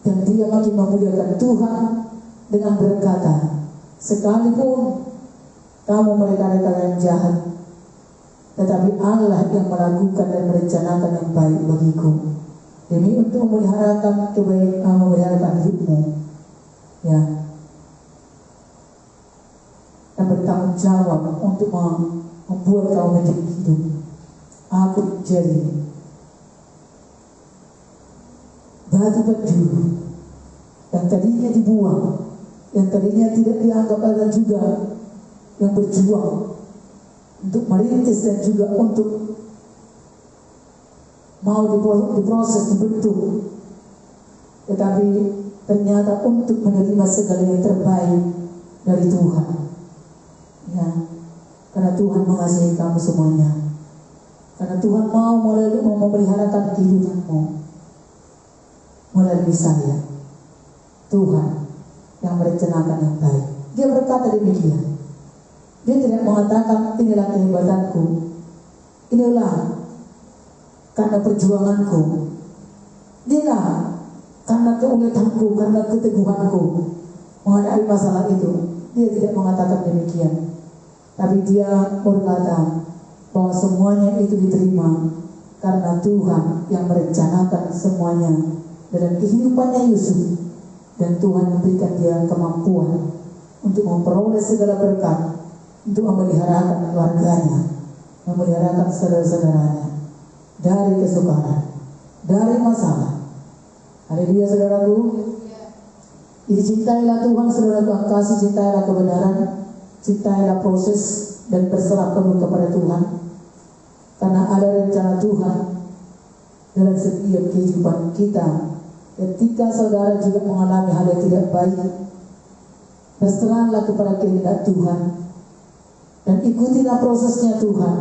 Dan dia makin memuliakan Tuhan dengan berkata, sekalipun kamu mereka-reka yang jahat, tetapi Allah yang melakukan dan merencanakan yang baik bagiku, demi untuk memeliharakan kebaikan, memeliharakan hidupmu, ya, dan bertanggung jawab untuk membuat kamu menjadi hidup. Aku jadi batu penjuru yang tadinya dibuang, yang tadinya tidak dianggap ada juga yang berjuang untuk merintis dan juga untuk mau diproses, dibentuk, tetapi ternyata untuk menerima segala yang terbaik dari Tuhan, ya, karena Tuhan mengasihi kamu semuanya, karena Tuhan mau memeliharakan kehidupanmu melalui saya. Tuhan yang merencanakan yang baik. Dia berkata demikian. Dia tidak mengatakan inilah kehebatanku, inilah karena perjuanganku, inilah karena keuletanku, karena keteguhanku menghadapi masalah itu. Dia tidak mengatakan demikian, tapi dia berkata bahwa semuanya itu diterima karena Tuhan yang merencanakan semuanya dalam kehidupannya Yusuf, dan Tuhan memberikan dia kemampuan untuk memperoleh segala berkat, untuk memeliharakan keluarganya, memeliharakan saudara-saudaranya dari kesukaran, dari masalah. Haleluya saudaraku. Cintailah Tuhan saudaraku, kasih, cintailah kebenaran, cintailah proses, dan berserah penuh kepada Tuhan. Karena ada rencana Tuhan dalam setiap kehidupan kita. Ketika saudara juga mengalami hal yang tidak baik, berserahlah kepada kehendak Tuhan dan ikutilah prosesnya Tuhan.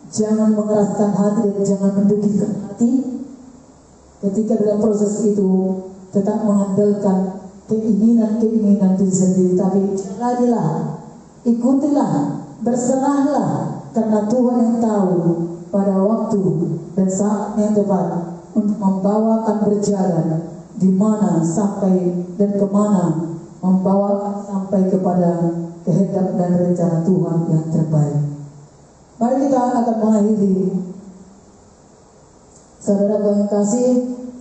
Jangan mengeraskan hati dan jangan mendegilkan hati. Ketika dalam proses itu tetap mengandalkan keinginan diri sendiri, tapi jalanilah, ikutilah, berserahlah, karena Tuhan yang tahu pada waktu dan saat yang tepat untuk membawakan berjalan di mana sampai dan kemana, membawa sampai kepada kehendak dan rencana Tuhan yang terbaik. Mari kita akan mengakhiri. Saudara yang kasih,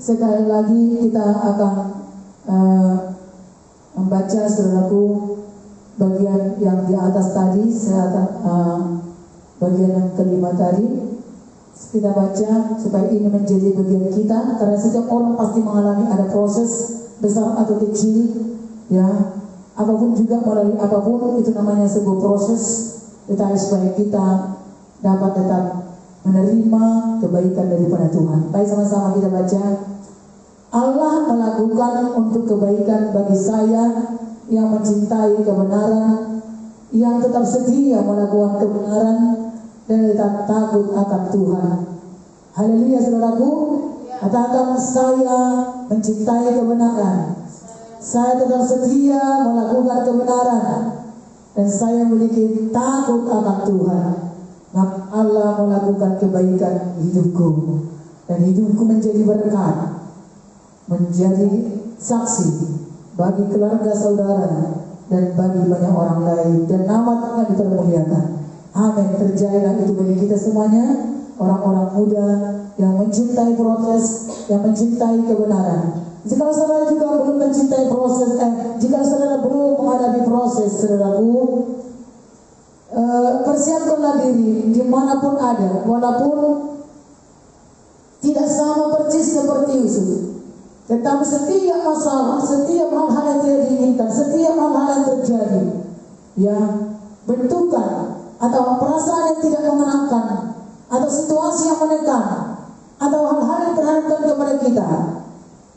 sekali lagi kita akan membaca saudaraku bagian yang di atas tadi. Saya akan bagian yang kelima tadi kita baca supaya ini menjadi bagian kita, karena setiap orang pasti mengalami ada proses besar atau kecil, ya, apapun juga, melalui apapun itu namanya sebuah proses. Tetapi supaya kita dapat tetap menerima kebaikan daripada Tuhan. Baik, sama-sama kita baca. Allah melakukan untuk kebaikan bagi saya yang mencintai kebenaran, yang tetap setia melakukan kebenaran dan tetap takut akan Tuhan. Haleluya saudaraku. Katakan, saya mencintai kebenaran, saya tetap setia melakukan kebenaran, dan saya memiliki takut akan Tuhan. Maka Allah melakukan kebaikan hidupku, dan hidupku menjadi berkat, menjadi saksi bagi keluarga saudara dan bagi banyak orang lain, dan nama Tuhan dipermuliakan. Amin. Terjadilah itu bagi kita semuanya, orang-orang muda yang mencintai proses, yang mencintai kebenaran. Jika saudara juga belum mencintai proses, jika saudara belum menghadapi proses, saudaraku, persiapkanlah diri dimanapun ada, walaupun tidak sama persis seperti Yusuf. Tetapi setiap masalah, setiap hal-hal yang tidak diinginkan, setiap hal-hal yang terjadi, ya, bentukan atau perasaan yang tidak mengenangkan, atau situasi yang menekan, atau hal-hal yang terhadapkan kepada kita,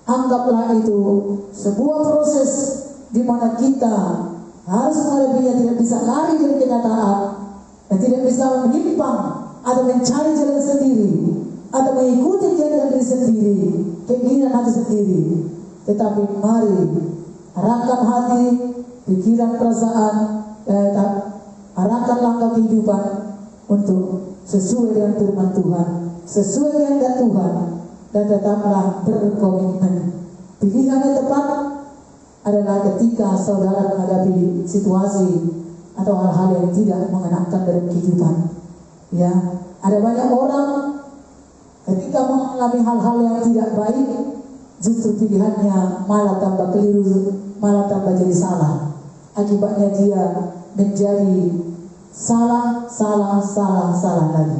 anggaplah itu sebuah proses di mana kita harus menghadapinya. Tidak bisa lari dari kenyataan, dan tidak bisa menyimpang atau mencari jalan sendiri, atau mengikuti kehendak diri sendiri, keinginan hati sendiri. Tetapi mari arahkan hati, pikiran, perasaan, arahkan langkah kehidupan untuk sesuai dengan firman Tuhan, sesuai kehendak Tuhan, dan tetaplah berkomitmen. Pilihan yang tepat adalah ketika saudara menghadapi situasi atau hal-hal yang tidak mengenakan dalam kehidupan. Ya, ada banyak orang ketika mengalami hal-hal yang tidak baik, justru pilihannya malah tambah keliru, malah tambah jadi salah. Akibatnya dia menjadi salah lagi.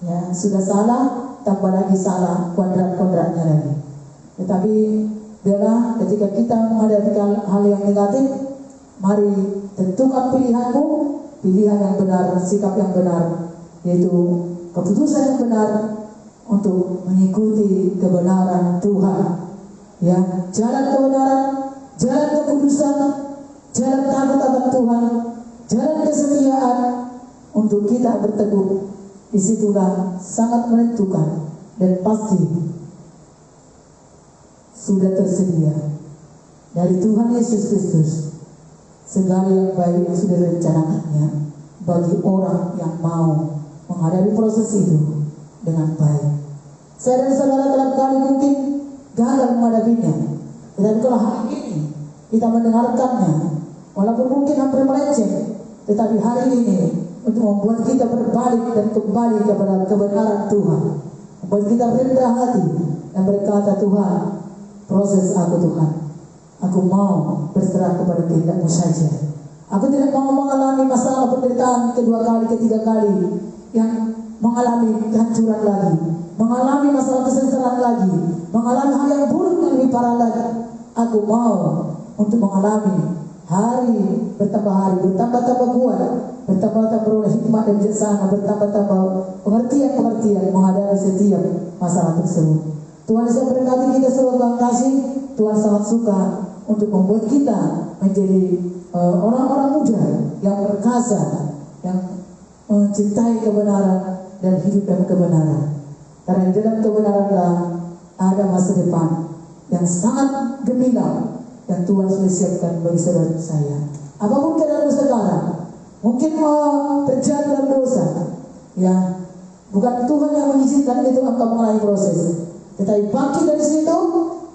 Ya, sudah salah, tambah lagi salah, kuadrat-kuadratnya lagi. Tetapi biarlah ketika kita menghadapi hal yang negatif, mari tentukan pilihanmu, pilihan yang benar, sikap yang benar, yaitu keputusan yang benar untuk mengikuti kebenaran Tuhan. Ya, jalan kebenaran, jalan kekudusan, jalan takut akan Tuhan, jalan kesetiaan untuk kita berteguh. Disitulah sangat menentukan dan pasti sudah tersedia dari Tuhan Yesus Kristus segala yang baik yang sudah direncanakannya bagi orang yang mau menghadapi proses itu dengan baik. Saya dan saudara dalam kali mungkin gagal menghadapinya. Dan kalau hari ini kita mendengarkannya, walaupun mungkin hampir melenceng, tetapi hari ini untuk membuat kita berbalik dan kembali kepada kebenaran Tuhan, membuat kita rendah hati dan berkata, Tuhan, proses aku Tuhan, aku mau berserah kepada kehendak-Mu saja. Aku tidak mau mengalami masalah penderitaan kedua kali, ketiga kali, yang mengalami kehancuran lagi, mengalami masalah kesengsaraan lagi, mengalami hal yang buruk yang lebih parah lagi. Aku mau untuk mengalami hari bertambah hari, bertambah-tambah kuat, bertambah-tambah beroleh hikmah dan bijaksana, bertambah-tambah pengertian-pengertian menghadapi setiap masalah tersebut. Tuhan Yesus berkati kita semoga kasih. Tuhan sangat suka untuk membuat kita menjadi orang-orang muda yang perkasa, yang mencintai kebenaran dan hidup dalam kebenaran. Karena di dalam kebenaranlah ada masa depan yang sangat gemilang yang Tuhan sudah siapkan bagi saudara saya. Apapun keadaanmu sekarang, mungkin terjatuh dalam dosa, ya bukan Tuhan yang mengizinkan itu engkau mengalami proses, tetapi bangkit dari situ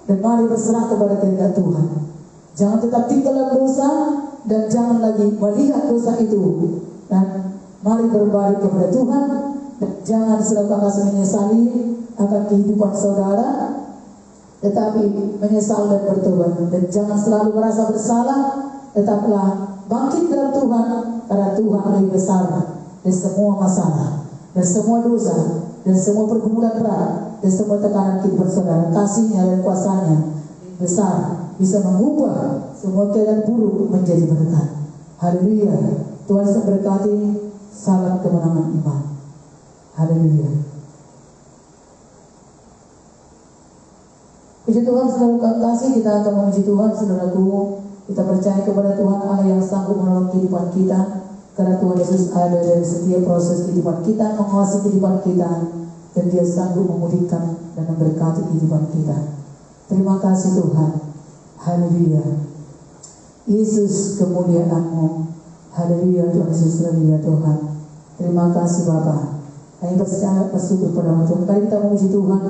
dan mari berserah kepada kehendak Tuhan. Jangan tetap tinggal dalam dosa dan jangan lagi melihat dosa itu, dan mari berbalik kepada Tuhan dan jangan selangkah menyesali akan kehidupan saudara, tetapi menyesal dan bertobat. Dan jangan selalu merasa bersalah, tetaplah bangkit dalam Tuhan, karena Tuhan lebih besar dari semua masalah, dan semua dosa, dan semua pergumulan berat, dan semua tekanan kehidupan saudara. Kasih-Nya dan kuasa-Nya besar, bisa mengubah semua keadaan buruk menjadi berkat. Haleluya. Tuhan Yesus berkati. Salam kemenangan iman. Haleluya. Puji Tuhan, saudara kasih, kita akan memuji Tuhan, saudaraku. Kita percaya kepada Tuhan Allah yang sanggup menolong kehidupan kita, karena Tuhan Yesus ada dari setiap proses kehidupan kita, menguasai kehidupan kita, dan Dia sanggup memulihkan dan memberkati kehidupan kita. Terima kasih Tuhan. Haleluya. Yesus, kemuliaan-Mu. Haleluya. Tuhan Yesus, haleluya Tuhan. Terima kasih Bapa. Kami bersyukur pada Tuhan. Kali kita memuji Tuhan.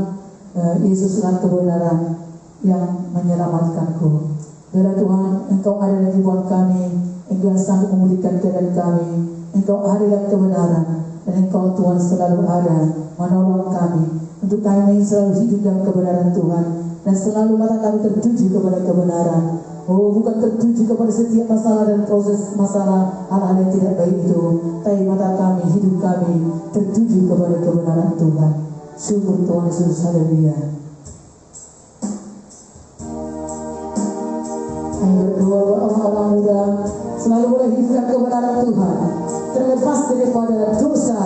Yesuslah kebenaran yang menyelamatkanku. Bila Tuhan, Engkau ada dalam kehidupan kami, Engkau sanggup memulihkan keadaan kami, Engkau ada dalam kebenaran, dan Engkau Tuhan selalu ada menolong kami, untuk kami selalu hidup dalam kebenaran Tuhan, dan selalu mata kami tertuju kepada kebenaran. Oh, bukan tertuju kepada setiap masalah dan proses masalah hal-hal yang tidak baik itu, tapi mata kami, hidup kami tertuju kepada kebenaran Tuhan. Syukur Tuhan Yesus, haleluya. Kami berdoa orang-orang muda selalu boleh hidup kebenaran Tuhan, terlepas daripada dosa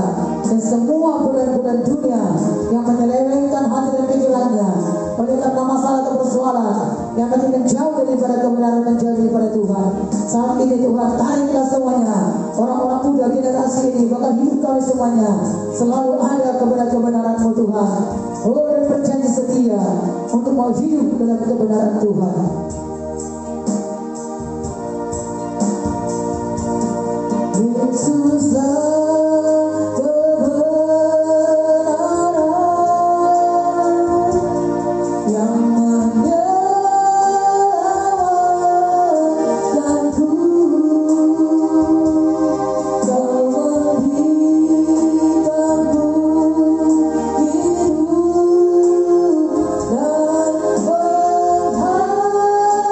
dan semua bulan-bulan dunia yang menyelewengkan hati dan pikirannya oleh karena masalah atau persoalan yang akan menjauh daripada kebenaran dan jauh daripada Tuhan. Saat ini Tuhan, tariklah semuanya, orang-orang muda generasi ini, bahkan hidup kami semuanya selalu ada kebenaran-kebenaran-Mu Tuhan. Oh, dan berjanji setia untuk mau hidup dalam kebenaran Tuhan. Yesuslah kebenaran yang menyelamatkanku. Kau memberikanku hidup dan penghargaan.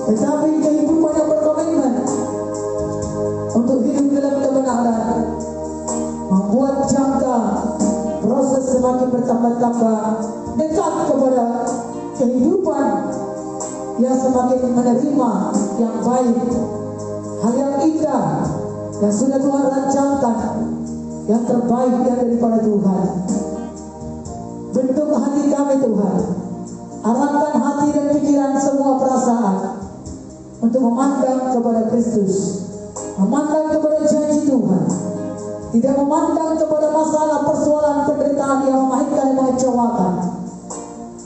tetapi kehidupan yang berkomitmen untuk hidup dalam kebenaran, membuat jangka proses semakin bertambah-tambah dekat kepada kehidupan yang semakin menerima yang baik, hal yang indah yang sudah Tuhan rancangkan, yang terbaik yang daripada Tuhan. Bentuk hati kami Tuhan, arahkan hati dan pikiran semua perasaan untuk memandang kepada Kristus, memandang kepada janji Tuhan, tidak memandang kepada masalah, persoalan, penderitaan yang memahitkan dan mengecewakan,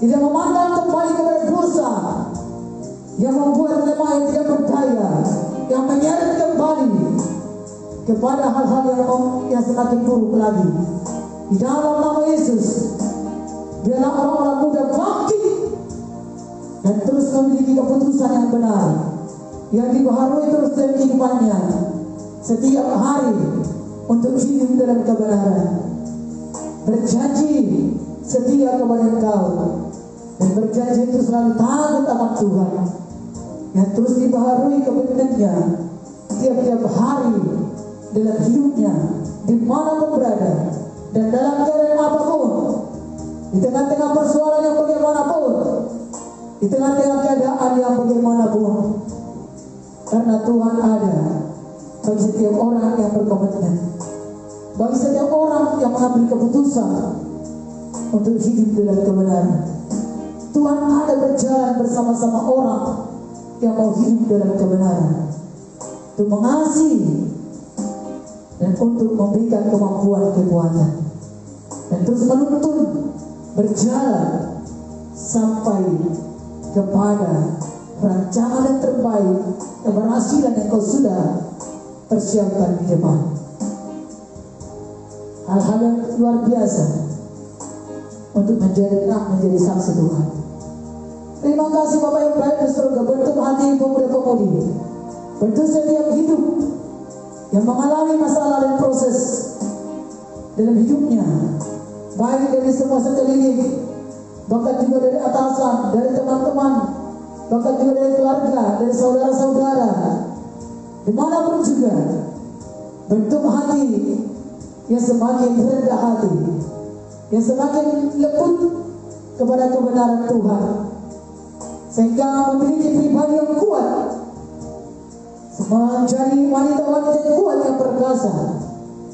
tidak memandang kembali kepada dosa yang membuat lemah yang tidak berdaya, yang menyeret kembali kepada hal-hal yang semakin buruk lagi. Di dalam nama Yesus, biarlah orang-orang muda bangkit dan terus memiliki keputusan yang benar, yang dibaharui terus dalam kehidupannya setiap hari untuk hidup dalam kebenaran, berjanji setia kepada Engkau, dan berjanji itu selalu takut akan Tuhan, yang terus dibaharui komitmennya tiap-tiap hari dalam hidupnya, dimanapun berada dan dalam keadaan apapun, di tengah-tengah persoalan yang bagaimanapun, di tengah-tengah keadaan yang bagaimanapun, karena Tuhan ada bagi setiap orang yang berkomitmen, bagi setiap orang yang mengambil keputusan untuk hidup dalam kebenaran. Tuhan ada berjalan bersama-sama orang yang mau hidup dalam kebenaran, untuk mengasihi dan untuk memberikan kemampuan kekuatan, dan terus menuntun berjalan sampai kepada rancangan yang terbaik, keberhasilan yang kau sudah persiapkan di depan. Hal-hal yang luar biasa untuk menjadi saksi Tuhan. Terima kasih Bapak yang baik di surga, bentuk hati pemuda-pemudi, bentuk setiap hidup yang mengalami masalah dan proses dalam hidupnya, baik dari semua sekeliling, bahkan juga dari atasan, dari teman-teman, bahkan juga dari keluarga, dari saudara-saudara, dimanapun juga, bentuk hati yang semakin rendah hati, yang semakin lembut kepada kebenaran Tuhan, sehingga memiliki pribadi yang kuat, menjadi wanita-wanita yang kuat yang perkasa,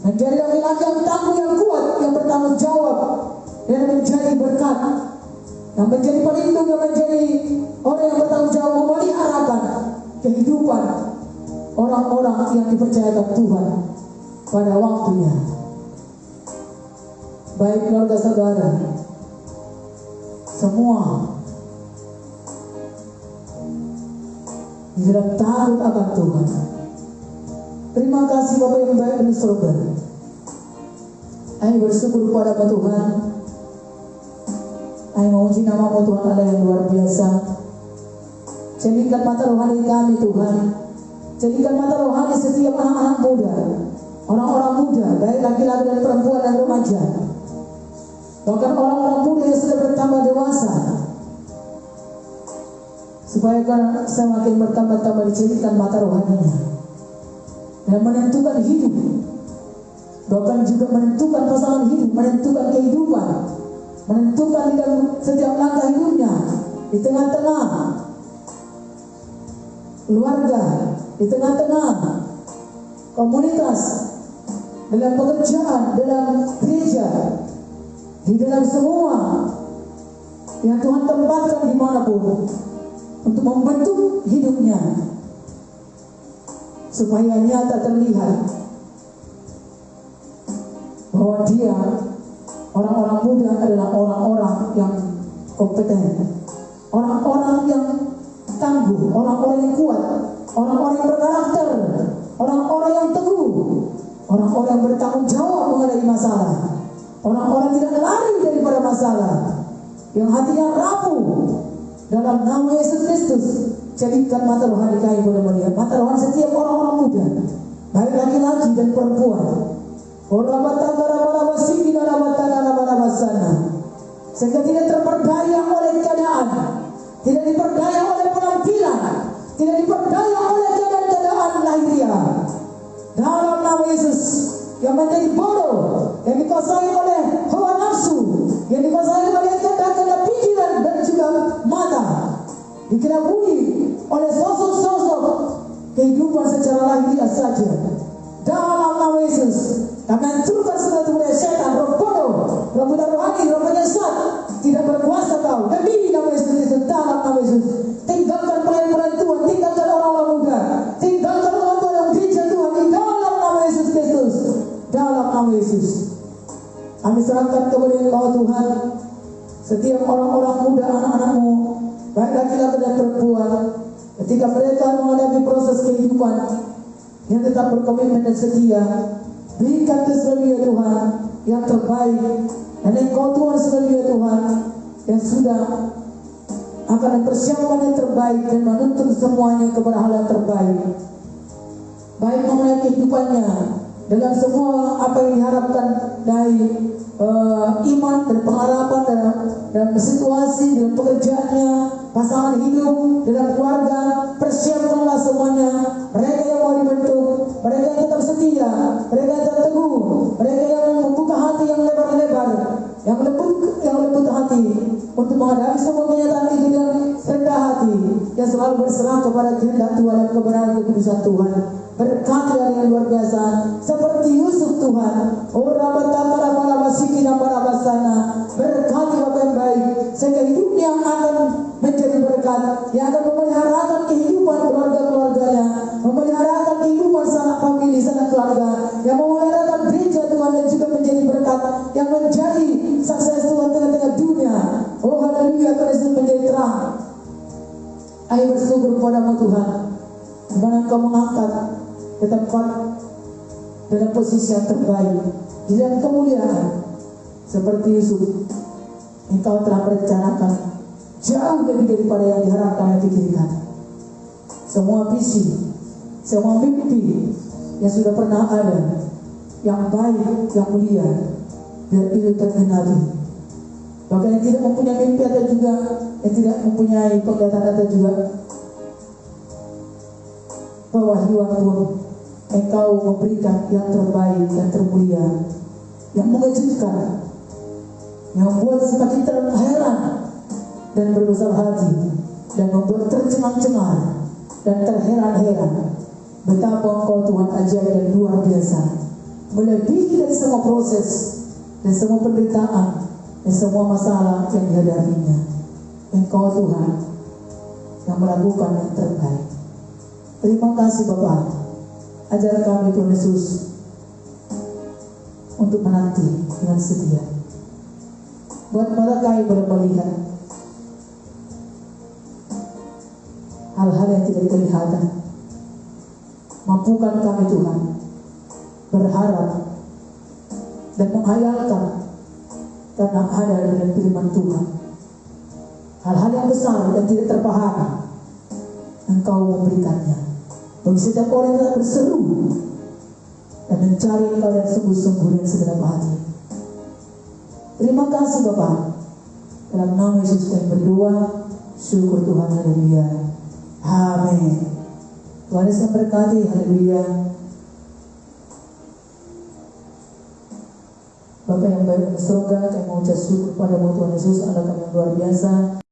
menjadi laki-laki yang tangguh yang kuat, yang bertanggung jawab, dan menjadi berkat, yang menjadi pelindung, yang menjadi orang yang bertanggung jawab memeliharakan kehidupan orang-orang yang dipercayakan Tuhan pada waktunya. Baik keluarga saudara, semua di dalam takut akan Tuhan. Terima kasih Bapak yang baik di surga. Kami bersyukur kepada Tuhan. Kami memuji nama-Mu Tuhan Allah yang luar biasa. Jadikan mata rohani kami Tuhan, jadikan mata rohani setiap anak-anak muda, orang-orang muda, baik laki-laki dan perempuan dan remaja, bahkan orang-orang muda yang sudah bertambah dewasa, supaya semakin bertambah-tambah dijadikan mata rohaninya dan menentukan hidup, bahkan juga menentukan pasangan hidup, menentukan kehidupan, menentukan di dalam setiap langkah hidupnya, di tengah-tengah keluarga, di tengah-tengah komunitas, dalam pekerjaan, dalam gereja, di dalam semua yang Tuhan tempatkan dimanapun, untuk membentuk hidupnya supaya nyata terlihat bahwa dia, orang-orang muda adalah orang-orang yang kompeten, orang-orang yang tangguh, orang-orang yang kuat, orang-orang yang berkarakter, orang-orang yang teguh, orang-orang yang bertanggung jawab menghadapi masalah, orang-orang yang tidak lari daripada masalah, yang hatinya rapuh. Dalam nama Yesus Kristus, jadikan mata rohani kami boleh melihat, mata rohani setiap orang-orang muda, baik laki-laki dan perempuan, sehingga tidak terperdaya oleh keadaan, tidak diperdaya oleh penampilan, tidak diperdaya oleh keadaan lahiriah. Dalam nama Yesus, yang menjadi bodoh, yang dikuasai oleh hawa nafsu, yang dikuasai oleh kehendak pikiran dan juga mata, dikelabui oleh sosok-sosok kehidupan secara lahiriah saja. Dalam nama Yesus, kami hancurkan segala budaya setan, roh bodoh, roh buta rohani, roh penyesat, tidak berkuasa kau. Demi nama Yesus Kristus, dalam nama Yesus, tinggalkan pelayan-pelayan Tuhan, tinggalkan orang-orang muda, tinggalkan orang-orang yang gereja Tuhan, di dalam nama Yesus Kristus, dalam nama Yesus. Kami serahkan kepada Engkau Tuhan, setiap orang-orang muda, anak-anakmu, baik laki-laki dan perempuan, ketika mereka menghadapi proses kehidupan yang tetap berkomitmen dan setia, berikan keseluruhan Tuhan yang terbaik, dan Engkau Tuhan seluruh Tuhan yang sudah akan mempersiapkan yang terbaik dan menuntun semuanya kepada hal yang terbaik, baik mengenai kehidupannya dalam semua apa yang diharapkan dari iman dan pengharapan dalam situasi, dalam pekerjaannya, pasangan hidup, dalam keluarga. Persiapkanlah semuanya. Mereka yang mau dibentuk, mereka yang tetap setia, mereka yang tetap teguh, mereka yang membuka hati yang lebar-lebar, yang lembut hati untuk menghadapi semua kenyataan itu yang rendah hati, yang selalu berserah kepada kehendak Tuhan dan kebenaran kekudusan Tuhan. Berkati yang luar biasa seperti Yusuf Tuhan. Berkati Bapa yang baik, sehingga hidupnya akan menjadi berkat, yang akan memeliharakan kehidupan keluarga-keluarganya, memeliharakan kehidupan sanak famili, sanak keluarga, yang memeliharakan gereja Tuhan, dan juga menjadi berkat, yang menjadi sukses Tuhan tengah-tengah dunia. Oh haleluya, Kristus menjadi terang. Ayo bersyukur kepadamu Tuhan, di mana Engkau mengangkat ke tempat dalam posisi yang terbaik, di dalam kemuliaan. Seperti Yusuf, Engkau telah merencanakan jauh lebih daripada yang diharapkan dan dipikirkan. Semua visi, semua mimpi yang sudah pernah ada, yang baik, yang mulia, biar itu tergenapi. Bahkan yang tidak mempunyai mimpi atau juga yang tidak mempunyai penglihatan atau juga pewahyuan pun, Engkau memberikan yang terbaik, yang termulia, yang mengejutkan, yang membuat semakin terheran dan berbesar hati, dan membuat tercengang-cengar dan terheran-heran betapa Engkau Tuhan ajaib dan luar biasa, melebihi dari semua proses dan semua penderitaan dan semua masalah yang dihadapinya. Engkau Tuhan yang melakukan yang terbaik. Terima kasih Bapa. Ajar kami Tuhan Yesus untuk menanti dengan setia. Buat mereka yang boleh melihat hal-hal yang tidak kelihatan, mampukan kami Tuhan berharap dan menghayalkan, karena ada dalam firman Tuhan hal-hal yang besar dan tidak terpahami, Engkau memberikannya bagi setiap orang yang berseru dan mencari Engkau yang sungguh-sungguh dan segenap hati. Terima kasih Bapa. Dalam nama Yesus kami berdoa. Syukur Tuhan, haleluya. Amin. Tuhan Yesus memberkati, haleluya. Bapak yang baik di surga, kami mengucap syukur pada Tuhan Yesus, Allah kami yang luar biasa.